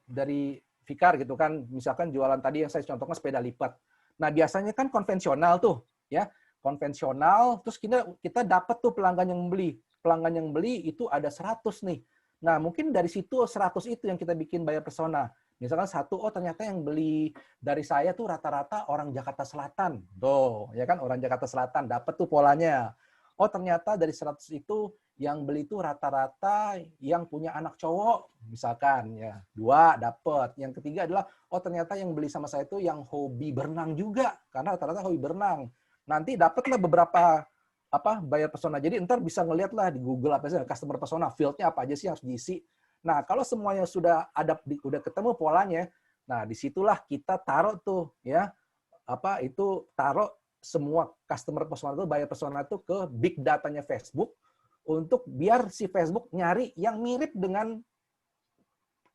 dari Fikar gitu kan, misalkan jualan tadi yang saya contohkan sepeda lipat. Nah, biasanya kan konvensional tuh, ya. Konvensional, terus kita dapat tuh pelanggan yang beli. Pelanggan yang beli itu ada 100 nih. Nah, mungkin dari situ 100 itu yang kita bikin buyer persona. Misalkan satu, oh ternyata yang beli dari saya tuh rata-rata orang Jakarta Selatan. Tuh, ya kan orang Jakarta Selatan, dapat tuh polanya. Oh ternyata dari 100 itu yang beli itu rata-rata yang punya anak cowok, misalkan ya 2 dapat. Yang ketiga adalah oh ternyata yang beli sama saya itu yang hobi berenang juga, karena rata-rata hobi berenang. Nanti dapatlah beberapa buyer persona. Jadi ntar bisa ngeliat lah di Google apa sih customer persona, field-nya apa aja sih yang harus diisi. Nah, kalau semuanya sudah udah ketemu polanya, nah disitulah kita taruh tuh ya taruh semua customer persona itu, buyer persona itu ke big datanya Facebook untuk biar si Facebook nyari yang mirip dengan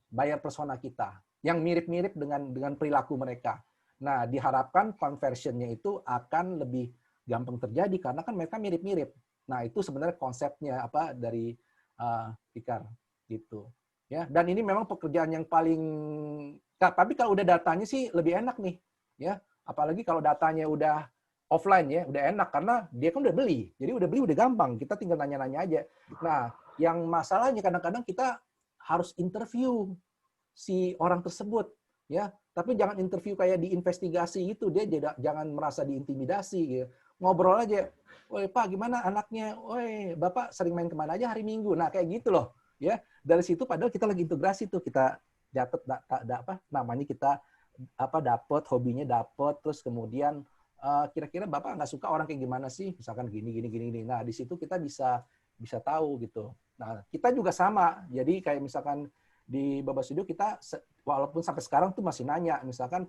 buyer persona kita, yang mirip-mirip dengan perilaku mereka. Nah, diharapkan conversion-nya itu akan lebih gampang terjadi karena kan mereka mirip-mirip. Nah, itu sebenarnya konsepnya dari Fikar gitu. Ya, dan ini memang pekerjaan yang paling, tapi kalau udah datanya sih lebih enak nih, ya. Apalagi kalau datanya udah offline ya, udah enak karena dia kan udah beli. Jadi udah beli udah gampang, kita tinggal nanya-nanya aja. Nah, yang masalahnya kadang-kadang kita harus interview si orang tersebut, ya. Tapi jangan interview kayak diinvestigasi itu, dia jangan merasa diintimidasi gitu. Ngobrol aja. "Woi, Pak, gimana anaknya? Woi, Bapak sering main kemana aja hari Minggu?" Nah, kayak gitu loh. Ya, dari situ padahal kita lagi integrasi tuh, kita dapat namanya kita dapat hobinya dapat, terus kemudian kira-kira Bapak nggak suka orang kayak gimana sih? Misalkan gini. Nah, di situ kita bisa tahu gitu. Nah, kita juga sama. Jadi kayak misalkan di Baba Studio kita walaupun sampai sekarang tuh masih nanya, misalkan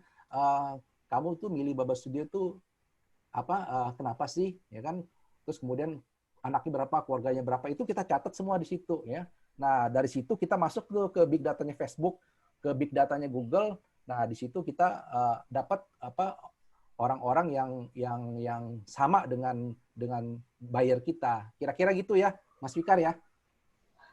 kamu tuh milih Baba Studio tuh kenapa sih? Ya kan? Terus kemudian anaknya berapa, keluarganya berapa, itu kita catat semua di situ ya. Nah, dari situ kita masuk tuh ke big datanya Facebook, ke big datanya Google. Nah, di situ kita dapat orang-orang yang sama dengan buyer kita. Kira-kira gitu ya, Mas Fikar ya.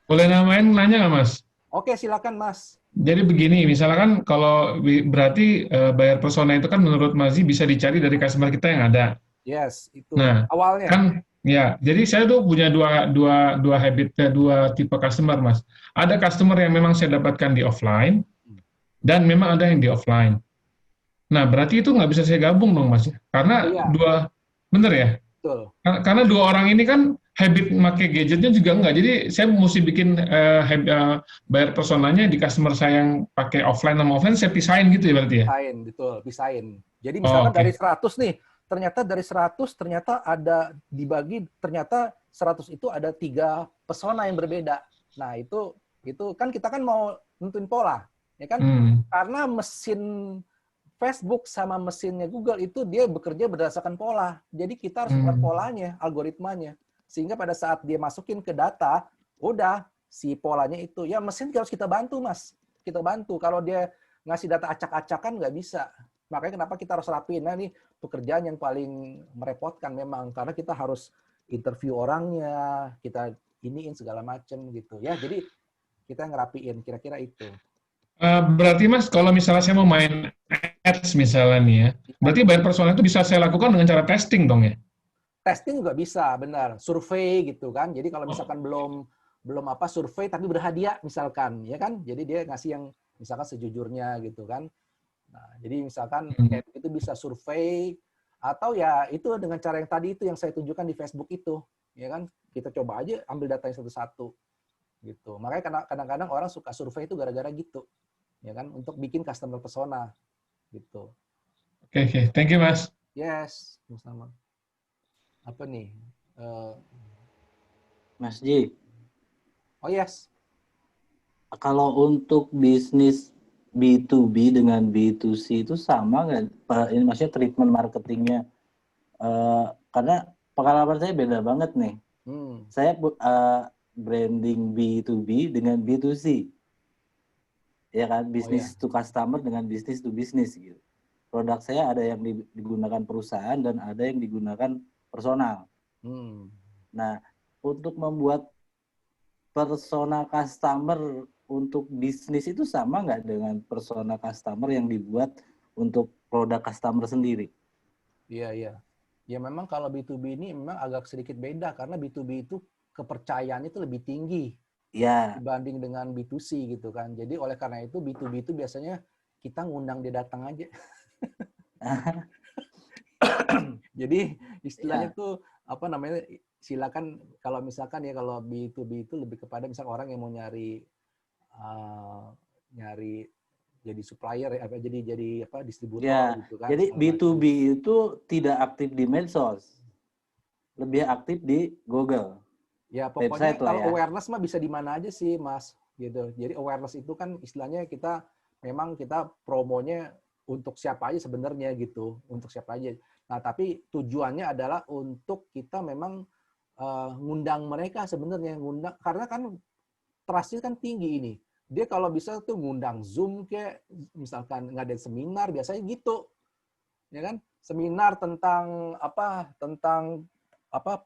Boleh nanya nggak, Mas? Oke, silakan Mas. Jadi begini, misalkan kalau berarti buyer persona itu kan menurut Mazi bisa dicari dari customer kita yang ada. Yes, itu Nah, awalnya. kan ya, jadi saya tuh punya dua habit, dua tipe customer, Mas. Ada customer yang memang saya dapatkan di offline, dan memang ada yang di offline. Nah, berarti itu nggak bisa saya gabung dong, Mas. Karena bener ya? Betul. Karena dua orang ini kan habit pakai gadgetnya juga enggak. Jadi saya mesti bikin buyer personanya di customer saya yang pakai offline sama offline, saya pisahin gitu ya berarti ya? Pisahin. Jadi misalkan dari 100 nih, ternyata dari 100 ternyata ada dibagi, ternyata 100 itu ada 3 persona yang berbeda. Nah, itu kan kita kan mau nentuin pola, ya kan? Karena mesin Facebook sama mesinnya Google itu dia bekerja berdasarkan pola. Jadi kita harus buat polanya, algoritmanya. Sehingga pada saat dia masukin ke data, udah si polanya itu. Ya mesin harus kita bantu, Mas. Kita bantu. Kalau dia ngasih data acak-acakan nggak bisa. Makanya kenapa kita harus rapiin. Nah, ini pekerjaan yang paling merepotkan memang. Karena kita harus interview orangnya, kita iniin segala macam gitu. Ya, jadi kita ngerapiin. Kira-kira itu. Berarti Mas, kalau misalnya saya mau main ads misalnya nih ya, berarti buyer persona itu bisa saya lakukan dengan cara testing dong ya? Testing juga bisa, benar. Survei gitu kan. Jadi kalau misalkan belum survei tapi berhadiah misalkan, ya kan? Jadi dia ngasih yang misalkan sejujurnya gitu kan. Nah, jadi misalkan kayak itu bisa survei atau ya itu dengan cara yang tadi itu yang saya tunjukkan di Facebook itu, ya kan? Kita coba aja ambil datanya satu-satu gitu. Makanya kadang-kadang orang suka survei itu gara-gara gitu. Ya kan? Untuk bikin customer persona gitu. Oke. Thank you, Mas. Yes, sama. Apa nih? Mas Ji. Oh yes. Kalau untuk bisnis B2B dengan B2C itu sama nggak? Ini maksudnya treatment marketingnya. Karena pengalaman saya beda banget nih. Saya branding B2B dengan B2C. Ya kan, bisnis to customer dengan bisnis to bisnis gitu. produk saya ada yang digunakan perusahaan dan ada yang digunakan personal. Nah, untuk membuat persona customer untuk bisnis itu sama nggak dengan persona customer yang dibuat untuk produk customer sendiri? Iya, iya. Ya memang kalau B2B ini memang agak sedikit beda karena B2B itu kepercayaannya itu lebih tinggi dibanding dengan B2C gitu kan. Jadi oleh karena itu B2B itu biasanya kita ngundang dia datang aja. Jadi istilahnya tuh apa namanya, silakan kalau misalkan ya kalau B2B itu lebih kepada misalkan orang yang mau nyari jadi supplier ya, jadi apa distributor ya, gitu kan. Jadi B2B itu tidak aktif di medsos, lebih aktif di Google. Ya pokoknya kalau awareness mah bisa di mana aja sih Mas gitu. Jadi awareness itu kan istilahnya kita memang kita promonya untuk siapa aja sebenarnya gitu, untuk siapa aja. Nah tapi tujuannya adalah untuk kita memang ngundang mereka sebenarnya, ngundang karena kan trust-nya kan tinggi ini. Dia kalau bisa tuh ngundang Zoom kayak misalkan ngadain seminar biasanya gitu. Ya kan? Seminar tentang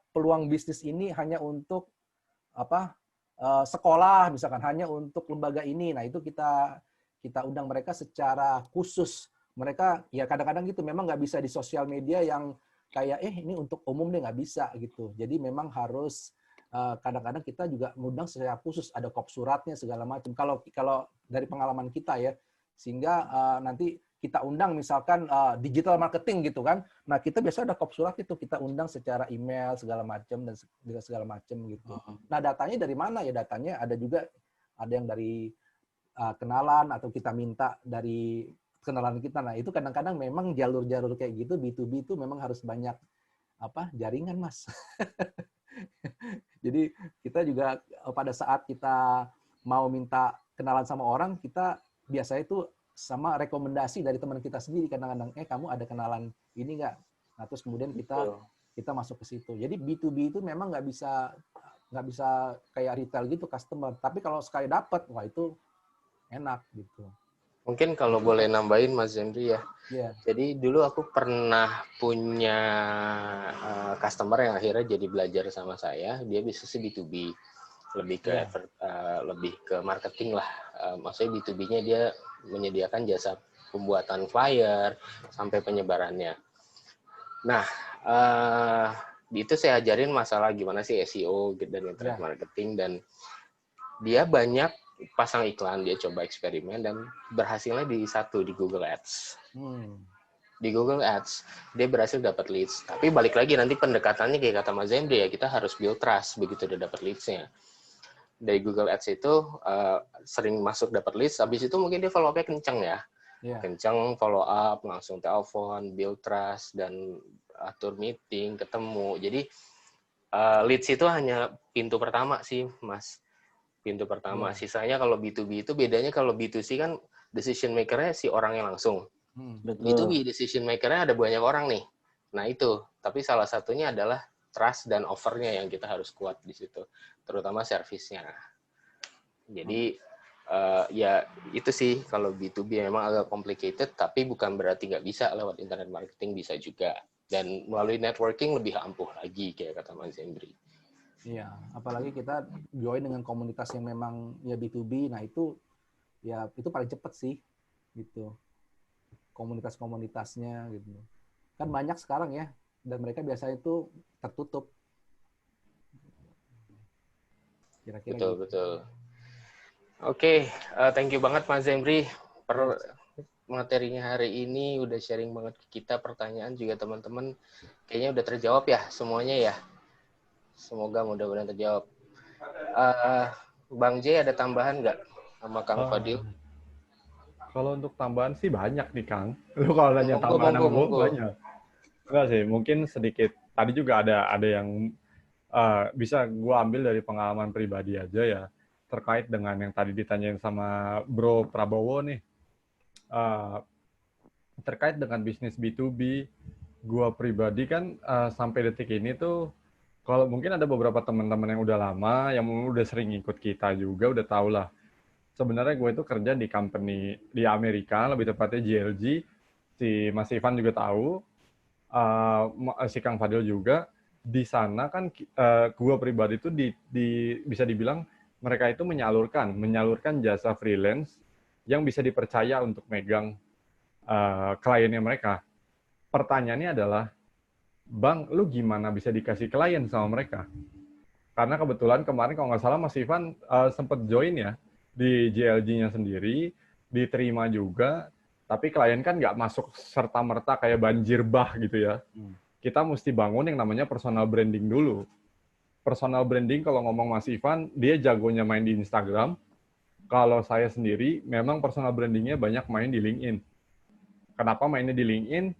peluang bisnis ini hanya untuk sekolah misalkan, hanya untuk lembaga ini. Nah, itu kita undang mereka secara khusus. Mereka ya kadang-kadang gitu memang nggak bisa di sosial media yang kayak ini untuk umum deh, nggak bisa gitu. Jadi memang harus kadang-kadang kita juga ngundang secara khusus, ada kop suratnya segala macam. Kalau dari pengalaman kita ya, sehingga nanti kita undang misalkan digital marketing gitu kan. Nah, kita biasa ada kop surat itu kita undang secara email segala macam dan segala macam gitu. Nah, datanya dari mana ya? Datanya ada yang dari kenalan atau kita minta dari kenalan kita. Nah, itu kadang-kadang memang jalur-jalur kayak gitu B2B itu memang harus banyak jaringan, Mas. Jadi kita juga pada saat kita mau minta kenalan sama orang, kita biasanya itu sama rekomendasi dari teman kita sendiri kadang-kadang, kamu ada kenalan ini nggak? Nah terus kemudian kita masuk ke situ. Jadi B2B itu memang nggak bisa kayak retail gitu customer. Tapi kalau sekali dapat, wah itu enak gitu. Mungkin kalau boleh nambahin Mas Zemri ya. Yeah. Jadi dulu aku pernah punya customer yang akhirnya jadi belajar sama saya. Dia bisnisnya B2B, lebih ke lebih ke marketing lah. Maksudnya B2B-nya dia menyediakan jasa pembuatan flyer sampai penyebarannya. Nah, itu saya ajarin masalah gimana sih SEO dan internet marketing, dan dia banyak pasang iklan, dia coba eksperimen dan berhasilnya di Google Ads. Di Google Ads dia berhasil dapat leads. Tapi balik lagi nanti pendekatannya kayak kata Mas Zemri ya, kita harus build trust begitu udah dapat leads-nya. Dari Google Ads itu sering masuk dapat leads, habis itu mungkin dia follow up-nya kenceng ya. Kenceng, follow up, langsung telepon, build trust, dan atur meeting, ketemu. Jadi leads itu hanya pintu pertama sih, Mas. Pintu pertama. Sisanya kalau B2B itu bedanya, kalau B2C kan decision maker-nya si orangnya langsung. B2B decision maker-nya ada banyak orang nih. Nah itu, tapi salah satunya adalah trust dan offer-nya yang kita harus kuat di situ, terutama servisnya. Jadi ya itu sih kalau B2B memang agak complicated, tapi bukan berarti nggak bisa lewat internet marketing, bisa juga. Dan melalui networking lebih ampuh lagi kayak kata Mas Zemri. Iya, apalagi kita join dengan komunitas yang memang ya B2B, nah itu paling cepat sih gitu. Komunitas-komunitasnya gitu. Kan banyak sekarang ya, dan mereka biasanya itu tertutup. Kira-kira betul, gitu. Betul. Oke, thank you banget Mas Zemri per materinya hari ini, udah sharing banget ke kita, pertanyaan juga teman-teman kayaknya udah terjawab ya semuanya ya. Semoga mudah-mudahan terjawab. Bang J ada tambahan nggak sama Kang Fadil? Kalau untuk tambahan sih banyak nih Kang. Lu kalau nanya tambahan sama gue banyak. Enggak sih, mungkin sedikit. Tadi juga ada yang bisa gue ambil dari pengalaman pribadi aja ya. Terkait dengan yang tadi ditanyain sama Bro Prabowo nih. Terkait dengan bisnis B2B, gue pribadi kan sampai detik ini tuh, kalau mungkin ada beberapa teman-teman yang udah lama, yang udah sering ikut kita juga, udah tau lah. Sebenarnya gue itu kerja di company di Amerika, lebih tepatnya GLG, si Mas Ivan juga tahu, si Kang Fadil juga, di sana kan gua pribadi itu bisa dibilang mereka itu menyalurkan jasa freelance yang bisa dipercaya untuk megang kliennya mereka. Pertanyaannya adalah, Bang, lu gimana bisa dikasih klien sama mereka? Karena kebetulan kemarin kalau nggak salah Mas Ivan sempat join ya di JLG-nya sendiri, diterima juga, tapi klien kan nggak masuk serta-merta kayak banjir bah gitu ya. Kita mesti bangun yang namanya personal branding dulu. Personal branding kalau ngomong Mas Ivan, dia jagonya main di Instagram. Kalau saya sendiri, memang personal brandingnya banyak main di LinkedIn. Kenapa mainnya di LinkedIn?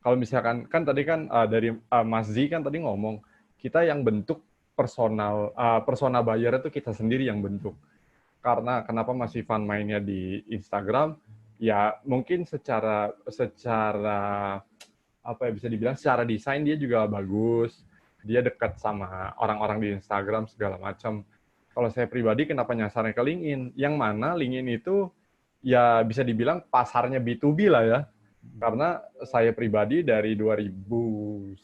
Kalau misalkan, kan tadi kan dari Mas Z kan tadi ngomong, kita yang bentuk persona buyer itu kita sendiri yang bentuk. Karena kenapa Mas Ivan mainnya di Instagram? Ya mungkin secara apa ya bisa dibilang secara desain dia juga bagus. Dia dekat sama orang-orang di Instagram segala macam. Kalau saya pribadi kenapa nyasarnya ke LinkedIn? Yang mana LinkedIn itu ya bisa dibilang pasarnya B2B lah ya. Karena saya pribadi dari 2011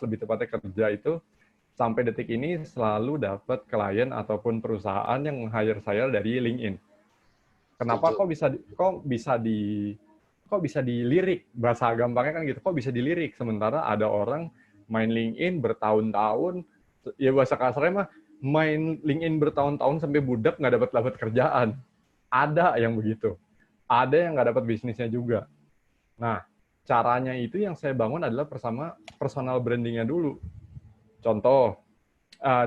lebih tepatnya kerja itu sampai detik ini selalu dapat klien ataupun perusahaan yang hire saya dari LinkedIn. Kenapa kok bisa dilirik, bahasa gampangnya kan gitu, kok bisa dilirik sementara ada orang main LinkedIn bertahun-tahun, ya bahasa kasarnya mah main LinkedIn bertahun-tahun sampai budak nggak dapat kerjaan. Ada yang begitu, ada yang nggak dapat bisnisnya juga. Nah, caranya itu yang saya bangun adalah personal brandingnya dulu. Contoh,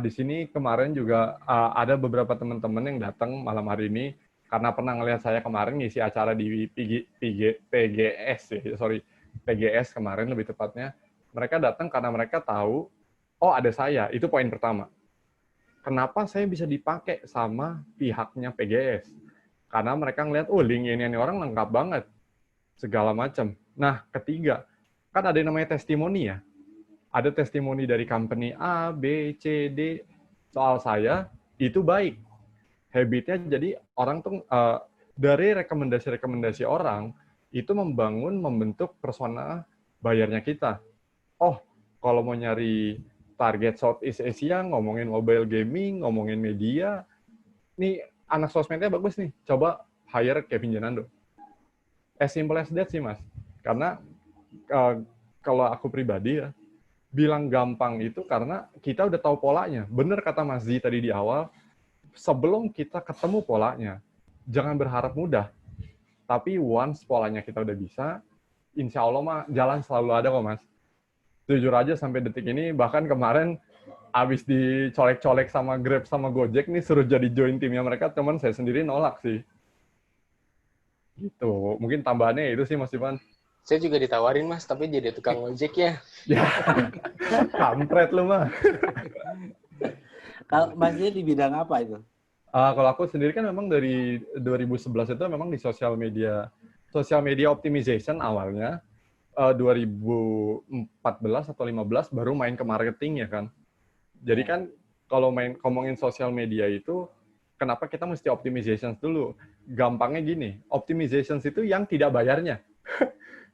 di sini kemarin juga ada beberapa teman-teman yang datang malam hari ini karena pernah ngelihat saya kemarin ngisi acara di PGS kemarin lebih tepatnya. Mereka datang karena mereka tahu, oh ada saya, itu poin pertama. Kenapa saya bisa dipakai sama pihaknya PGS? Karena mereka ngelihat, oh LinkedIn ini orang lengkap banget, segala macam. Nah, ketiga, kan ada yang namanya testimoni ya. Ada testimoni dari company A, B, C, D, soal saya, itu baik. Habitnya jadi orang tuh dari rekomendasi-rekomendasi orang, itu membentuk persona bayarnya kita. Oh, kalau mau nyari target Southeast Asia, ngomongin mobile gaming, ngomongin media, nih anak sosmednya bagus nih, coba hire Kevin Janando. As simple as that sih, Mas. Karena kalau aku pribadi ya, bilang gampang itu karena kita udah tahu polanya. Bener kata Mas Z tadi di awal, sebelum kita ketemu polanya, jangan berharap mudah. Tapi once polanya kita udah bisa, insya Allah mah jalan selalu ada kok, Mas. Jujur aja sampai detik ini, bahkan kemarin abis dicolek-colek sama Grab sama Gojek nih, suruh jadi join timnya mereka, cuman saya sendiri nolak sih. Gitu. Mungkin tambahannya itu sih, Mas Ivan. Saya juga ditawarin, Mas, tapi jadi tukang ojek ya. Ya, kampret lu, mah. Kalau Masnya di bidang apa itu? Kalau aku sendiri kan memang dari 2011 itu memang di social media optimization awalnya. 2014 atau 15 baru main ke marketing ya kan. Jadi kan kalau ngomongin sosial media itu, kenapa kita mesti optimization dulu? Gampangnya gini, optimization itu yang tidak bayarnya.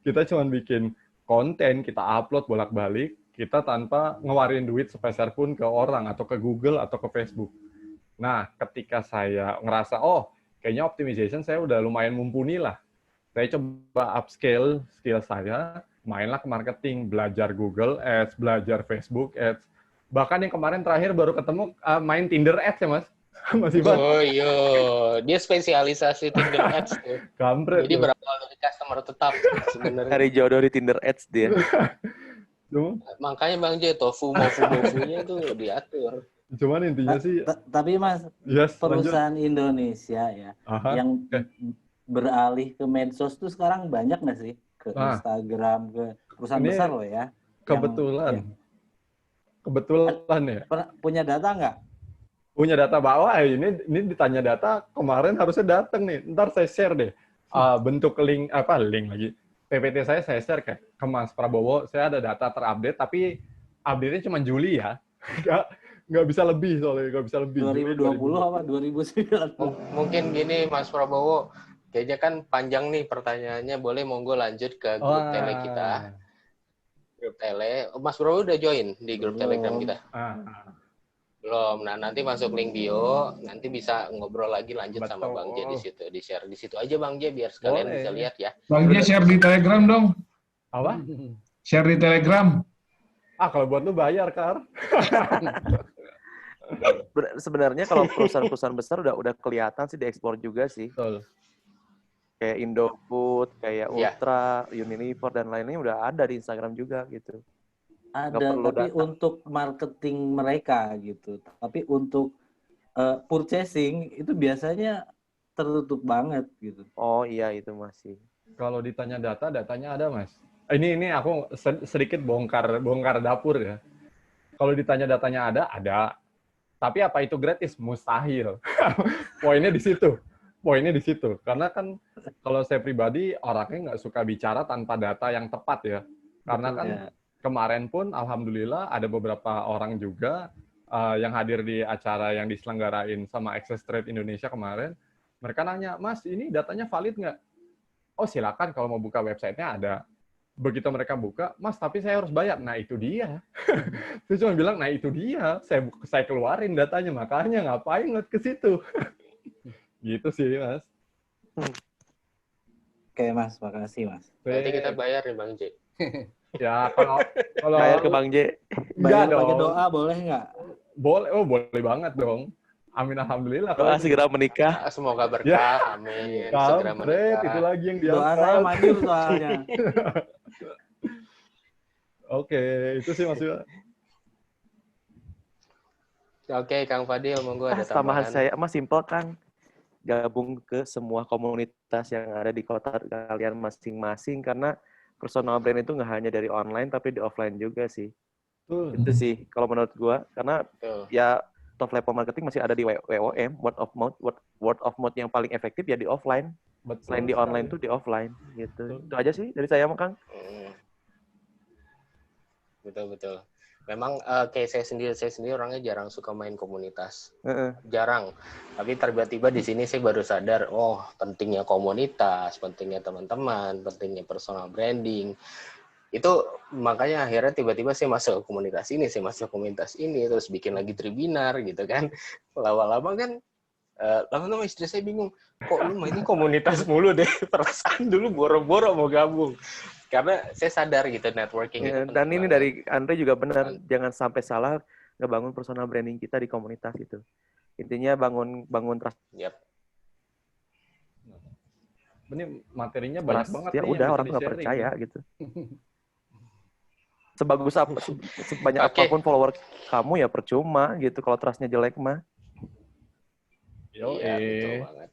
Kita cuma bikin konten, kita upload bolak-balik, kita tanpa ngeluarin duit sepeser pun ke orang, atau ke Google, atau ke Facebook. Nah, ketika saya ngerasa, oh, kayaknya optimization saya udah lumayan mumpuni lah. Saya coba upscale skill saya, mainlah ke marketing, belajar Google Ads, belajar Facebook Ads. Bahkan yang kemarin terakhir baru ketemu main Tinder Ads ya, Mas? Mas Ivan. Oh iya, dia spesialisasi Tinder Ads tuh. Kampret. Jadi berawal dari customer tetap sebenarnya. Cari jodoh di Tinder Ads dia. Makanya Bang J, tofu-mofu-mofunya itu diatur. Cuman intinya sih... Tapi Mas, perusahaan Indonesia ya, yang beralih ke medsos tuh sekarang banyak nggak sih? Ke Instagram, ke perusahaan besar loh ya. Kebetulan ya. Punya data nggak? Punya data bahwa ini ditanya data, kemarin harusnya datang nih. Ntar saya share deh. Bentuk link lagi. PPT saya share ke Mas Prabowo. Saya ada data terupdate, tapi update-nya cuma Juli ya. Nggak bisa lebih soalnya, nggak bisa lebih. 2020 apa 2019? Mungkin gini Mas Prabowo, Kayaknya kan panjang nih pertanyaannya. Boleh monggo lanjut ke grup tele kita. Grup tele. Mas Bro udah join di grup Telegram kita? Belum. Nah, nanti masuk link bio, nanti bisa ngobrol lagi lanjut sama Bang J di situ. Di-share di situ aja Bang J biar sekalian bisa lihat ya. Bang J share di Telegram dong. Apa? Share di Telegram. Kalau buat lu bayar, Kar. Sebenarnya kalau perusahaan-perusahaan besar udah kelihatan sih diekspor juga sih. Betul. Kayak Indofood, kayak Ultra, Unilever dan lainnya udah ada di Instagram juga gitu. Ada, tapi untuk marketing mereka gitu. Tapi untuk purchasing itu biasanya tertutup banget gitu. Oh iya, itu masih. Kalau ditanya datanya ada, Mas. Ini aku sedikit bongkar dapur ya. Kalau ditanya datanya ada. Tapi apa itu gratis? Mustahil. Poinnya di situ. Karena kan kalau saya pribadi orangnya nggak suka bicara tanpa data yang tepat ya. Karena kan kemarin pun alhamdulillah ada beberapa orang juga yang hadir di acara yang diselenggarain sama Access Trade Indonesia kemarin. Mereka nanya, Mas ini datanya valid nggak? Oh silakan kalau mau buka websitenya ada. Begitu mereka buka, Mas tapi saya harus bayar. Nah itu dia. Saya cuma bilang, nah itu dia. Saya keluarin datanya, makanya ngapain ngeliat ke situ. Gitu sih, Mas. Oke, Mas. Makasih, Mas. Nanti kita bayar nih, Bang J. Ya, kalau bayar ke Bang J. Bayar pakai doa boleh nggak? Boleh banget dong. Amin, alhamdulillah. Doa segera menikah. Semoga berkah, amin. Segera menikah. Itu lagi yang doa saya manjur soalnya. Oke, itu sih Mas Yuda. Oke, Kang Fadil, monggo ada tambahan. tambahan. Saya Mas simpel kan gabung ke semua komunitas yang ada di kota kalian masing-masing karena personal brand itu nggak hanya dari online tapi di offline juga sih. Itu sih kalau menurut gua karena ya top level marketing masih ada di WOM, word of mouth yang paling efektif ya di offline. Selain di online tuh di offline gitu. Itu aja sih dari saya Kang. Betul. Memang kayak saya sendiri orangnya jarang suka main komunitas. Jarang. Tapi tiba-tiba di sini saya baru sadar, oh pentingnya komunitas, pentingnya teman-teman, pentingnya personal branding. Itu makanya akhirnya tiba-tiba saya masuk ke komunitas ini, terus bikin lagi Tribinar gitu kan. Lama-lama kan, lama-lama istri saya bingung, kok lu mainnya komunitas mulu deh, perasaan dulu boro-boro mau gabung. Karena saya sadar gitu networking itu dan ini banget. Dari Andre juga benar, jangan sampai salah ngebangun personal branding kita di komunitas itu. Intinya bangun trust. Ini materinya banyak banget ya udah orang nggak percaya gitu. Sebagus sebanyak apapun follower kamu ya percuma gitu kalau trustnya jelek mah. Iya betul banget.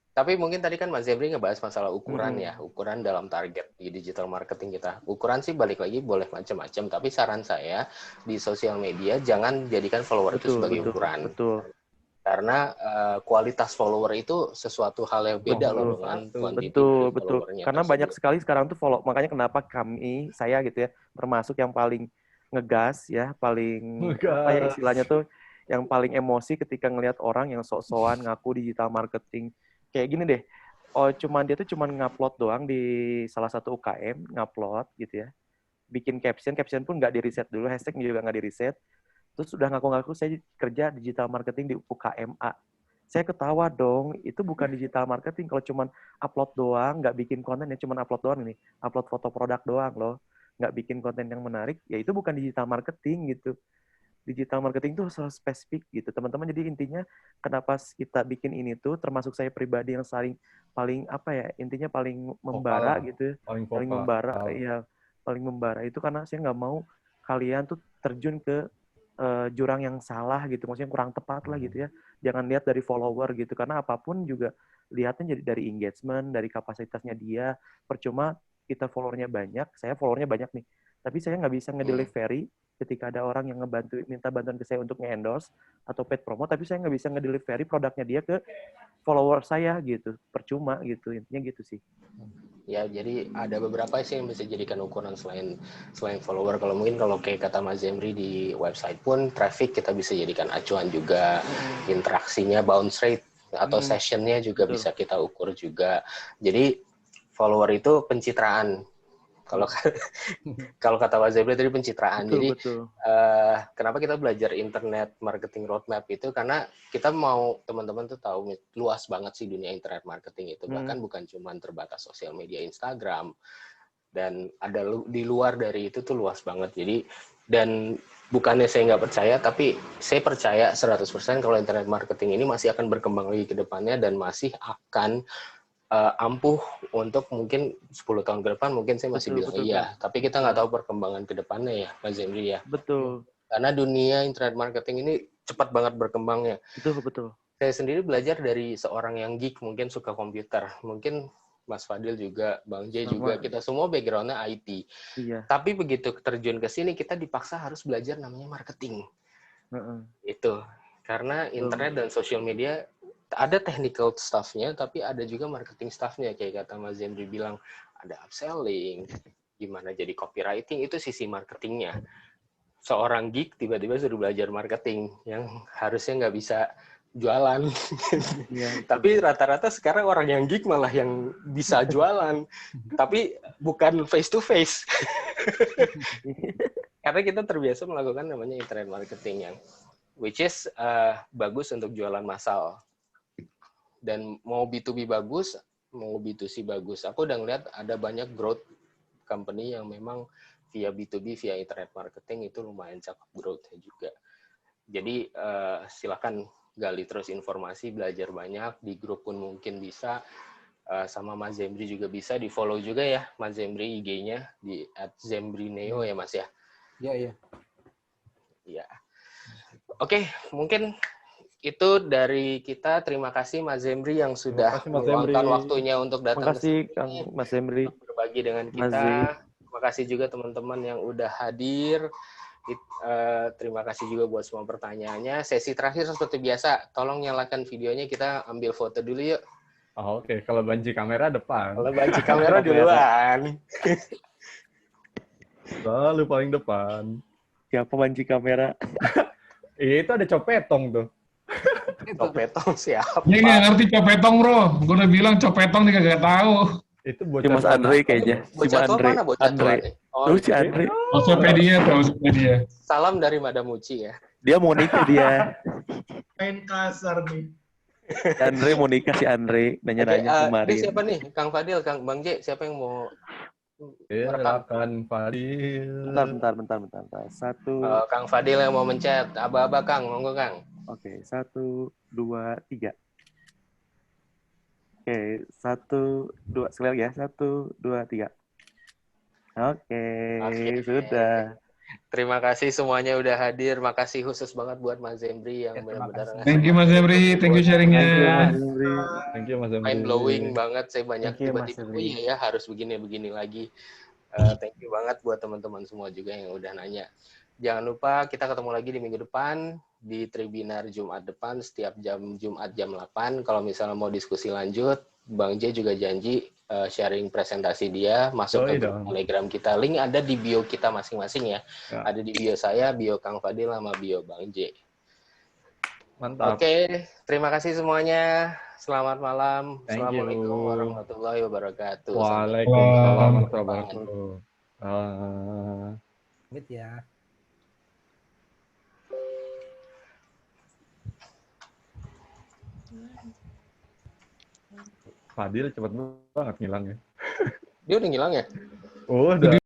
Tapi mungkin tadi kan Mas Zebri ngebahas masalah ukuran ya, ukuran dalam target di digital marketing kita. Ukuran sih balik lagi boleh macam-macam, tapi saran saya di sosial media jangan jadikan follower itu sebagai ukuran. Betul. Karena kualitas follower itu sesuatu hal yang beda loh dengan quantity followernya. Karena banyak sekali sekarang tuh follow, makanya kenapa saya gitu ya, termasuk yang paling ngegas ya, paling apa ya istilahnya tuh, yang paling emosi ketika ngelihat orang yang sok-sokan ngaku digital marketing. Kayak gini deh, dia tuh ngupload doang di salah satu UKM, ngupload gitu ya. Bikin caption pun nggak di-reset dulu, hashtag juga nggak di-reset. Terus udah ngaku-ngaku saya kerja digital marketing di UKM A. Saya ketawa dong, itu bukan digital marketing kalau cuman upload doang, nggak bikin konten ya, cuman upload doang nih, upload foto produk doang loh, nggak bikin konten yang menarik, ya itu bukan digital marketing gitu. Digital marketing itu harus spesifik gitu, teman-teman. Jadi intinya kenapa kita bikin ini tuh, termasuk saya pribadi yang paling apa ya, intinya paling membara gitu, paling membara itu karena saya nggak mau kalian tuh terjun ke jurang yang salah gitu, maksudnya kurang tepat lah gitu ya. Jangan lihat dari follower gitu, karena apapun juga lihatnya jadi dari engagement, dari kapasitasnya dia. Percuma kita followernya banyak, saya followernya banyak nih, tapi saya nggak bisa ngedelivery ketika ada orang yang minta bantuan ke saya untuk nge-endorse atau paid promo, tapi saya nggak bisa ngedelivery produknya dia ke follower saya gitu, percuma gitu, intinya gitu sih. Ya, jadi ada beberapa sih yang bisa jadikan ukuran selain follower. Kalau kayak kata Mas Zemri di website pun, traffic kita bisa jadikan acuan juga, interaksinya, bounce rate atau sessionnya juga bisa kita ukur juga. Jadi follower itu pencitraan. Kalau kata Mas Zebra tadi pencitraan. Jadi kenapa kita belajar internet marketing roadmap itu karena kita mau teman-teman tuh tahu luas banget sih dunia internet marketing itu. Bahkan bukan cuma terbatas sosial media Instagram, dan ada di luar dari itu tuh luas banget. Jadi dan bukannya saya nggak percaya, tapi saya percaya 100% kalau internet marketing ini masih akan berkembang lagi ke depannya dan masih akan ampuh untuk mungkin 10 tahun ke depan. Mungkin saya masih bilang iya, tapi kita nggak tahu perkembangan ke depannya ya, Mas Zemri ya. Betul. Karena dunia internet marketing ini cepat banget berkembangnya. Betul. Saya sendiri belajar dari seorang yang geek, mungkin suka komputer. Mungkin Mas Fadil juga, Bang J juga, kita semua background-nya IT. Iya. Tapi begitu terjun ke sini, kita dipaksa harus belajar namanya marketing. Itu. Karena internet dan social media ada technical staff-nya, tapi ada juga marketing staff-nya. Kayak kata Mas Zemri bilang, ada upselling, gimana jadi copywriting, itu sisi marketingnya. Seorang geek tiba-tiba suruh belajar marketing, yang harusnya nggak bisa jualan. Tapi rata-rata sekarang orang yang geek malah yang bisa jualan. Tapi bukan face-to-face. Karena kita terbiasa melakukan namanya internet marketing yang which is bagus untuk jualan massal. Dan mau B2B bagus, mau B2C bagus. Aku udah ngeliat ada banyak growth company yang memang via B2B, via internet marketing itu lumayan cakep growth-nya juga. Jadi silakan gali terus informasi, belajar banyak. Di grup pun mungkin bisa. Sama Mas Zemri juga bisa. Di-follow juga ya Mas Zemri IG-nya di @zembrineo ya Mas ya? Iya. Iya. Oke, mungkin itu dari kita. Terima kasih Mas Zemri yang sudah meluangkan waktunya untuk datang ke sini. Terima kasih Kang Mas Zemri. Berbagi dengan kita. Terima kasih juga teman-teman yang udah hadir. Terima kasih juga buat semua pertanyaannya. Sesi terakhir seperti biasa, tolong nyalakan videonya, kita ambil foto dulu yuk. Oke. Kalau banci kamera depan. Kalau banci kamera duluan. Selalu paling depan. Siapa banci kamera? Itu ada copetong tuh. Copetong siapa? Ini nggak ngerti copetong, bro. Gue udah bilang copetong dia kagak tahu. Itu bocah Mas Andre kayaknya. Bocah tua mana bocah tua nih? Oh, si Andre. Tokopedia. Salam dari Madam Uci ya. Dia mau nikah dia. Main kasar nih. Andre mau nikah si Andre. Nanya-nanya kemarin. Ini siapa nih? Kang Fadil, Kang Bang J, siapa yang mau silakan Fadil. Bentar. Satu. Kang Fadil yang mau mencet. Aba-aba Kang, monggo Kang. Oke, 1, 2, 3. Oke, 1, 2. Sekali lagi ya. 1, 2, 3. Oke, sudah. Terima kasih semuanya udah hadir. Makasih khusus banget buat Mas Zemri yang benar-benar. Thank you Mas Zemri, thank you sharingnya. Thank you Mas Zemri. Mind blowing banget. Saya banyak tiba-tiba ya harus begini lagi. Thank you banget buat teman-teman semua juga yang udah nanya. Jangan lupa kita ketemu lagi di minggu depan di Tribinar Jumat depan setiap Jumat jam 8. Kalau misalnya mau diskusi lanjut, Bang J juga janji sharing presentasi dia masuk ke Telegram kita. Link ada di bio kita masing-masing ya. Ada di bio saya, bio Kang Fadil sama bio Bang J. Mantap. Oke, terima kasih semuanya. Selamat malam. Assalamualaikum warahmatullahi wabarakatuh. Waalaikumsalam warahmatullahi wabarakatuh. Ya. Fadil cepet banget ngilangnya. Dia udah ngilang ya? Oh, udah.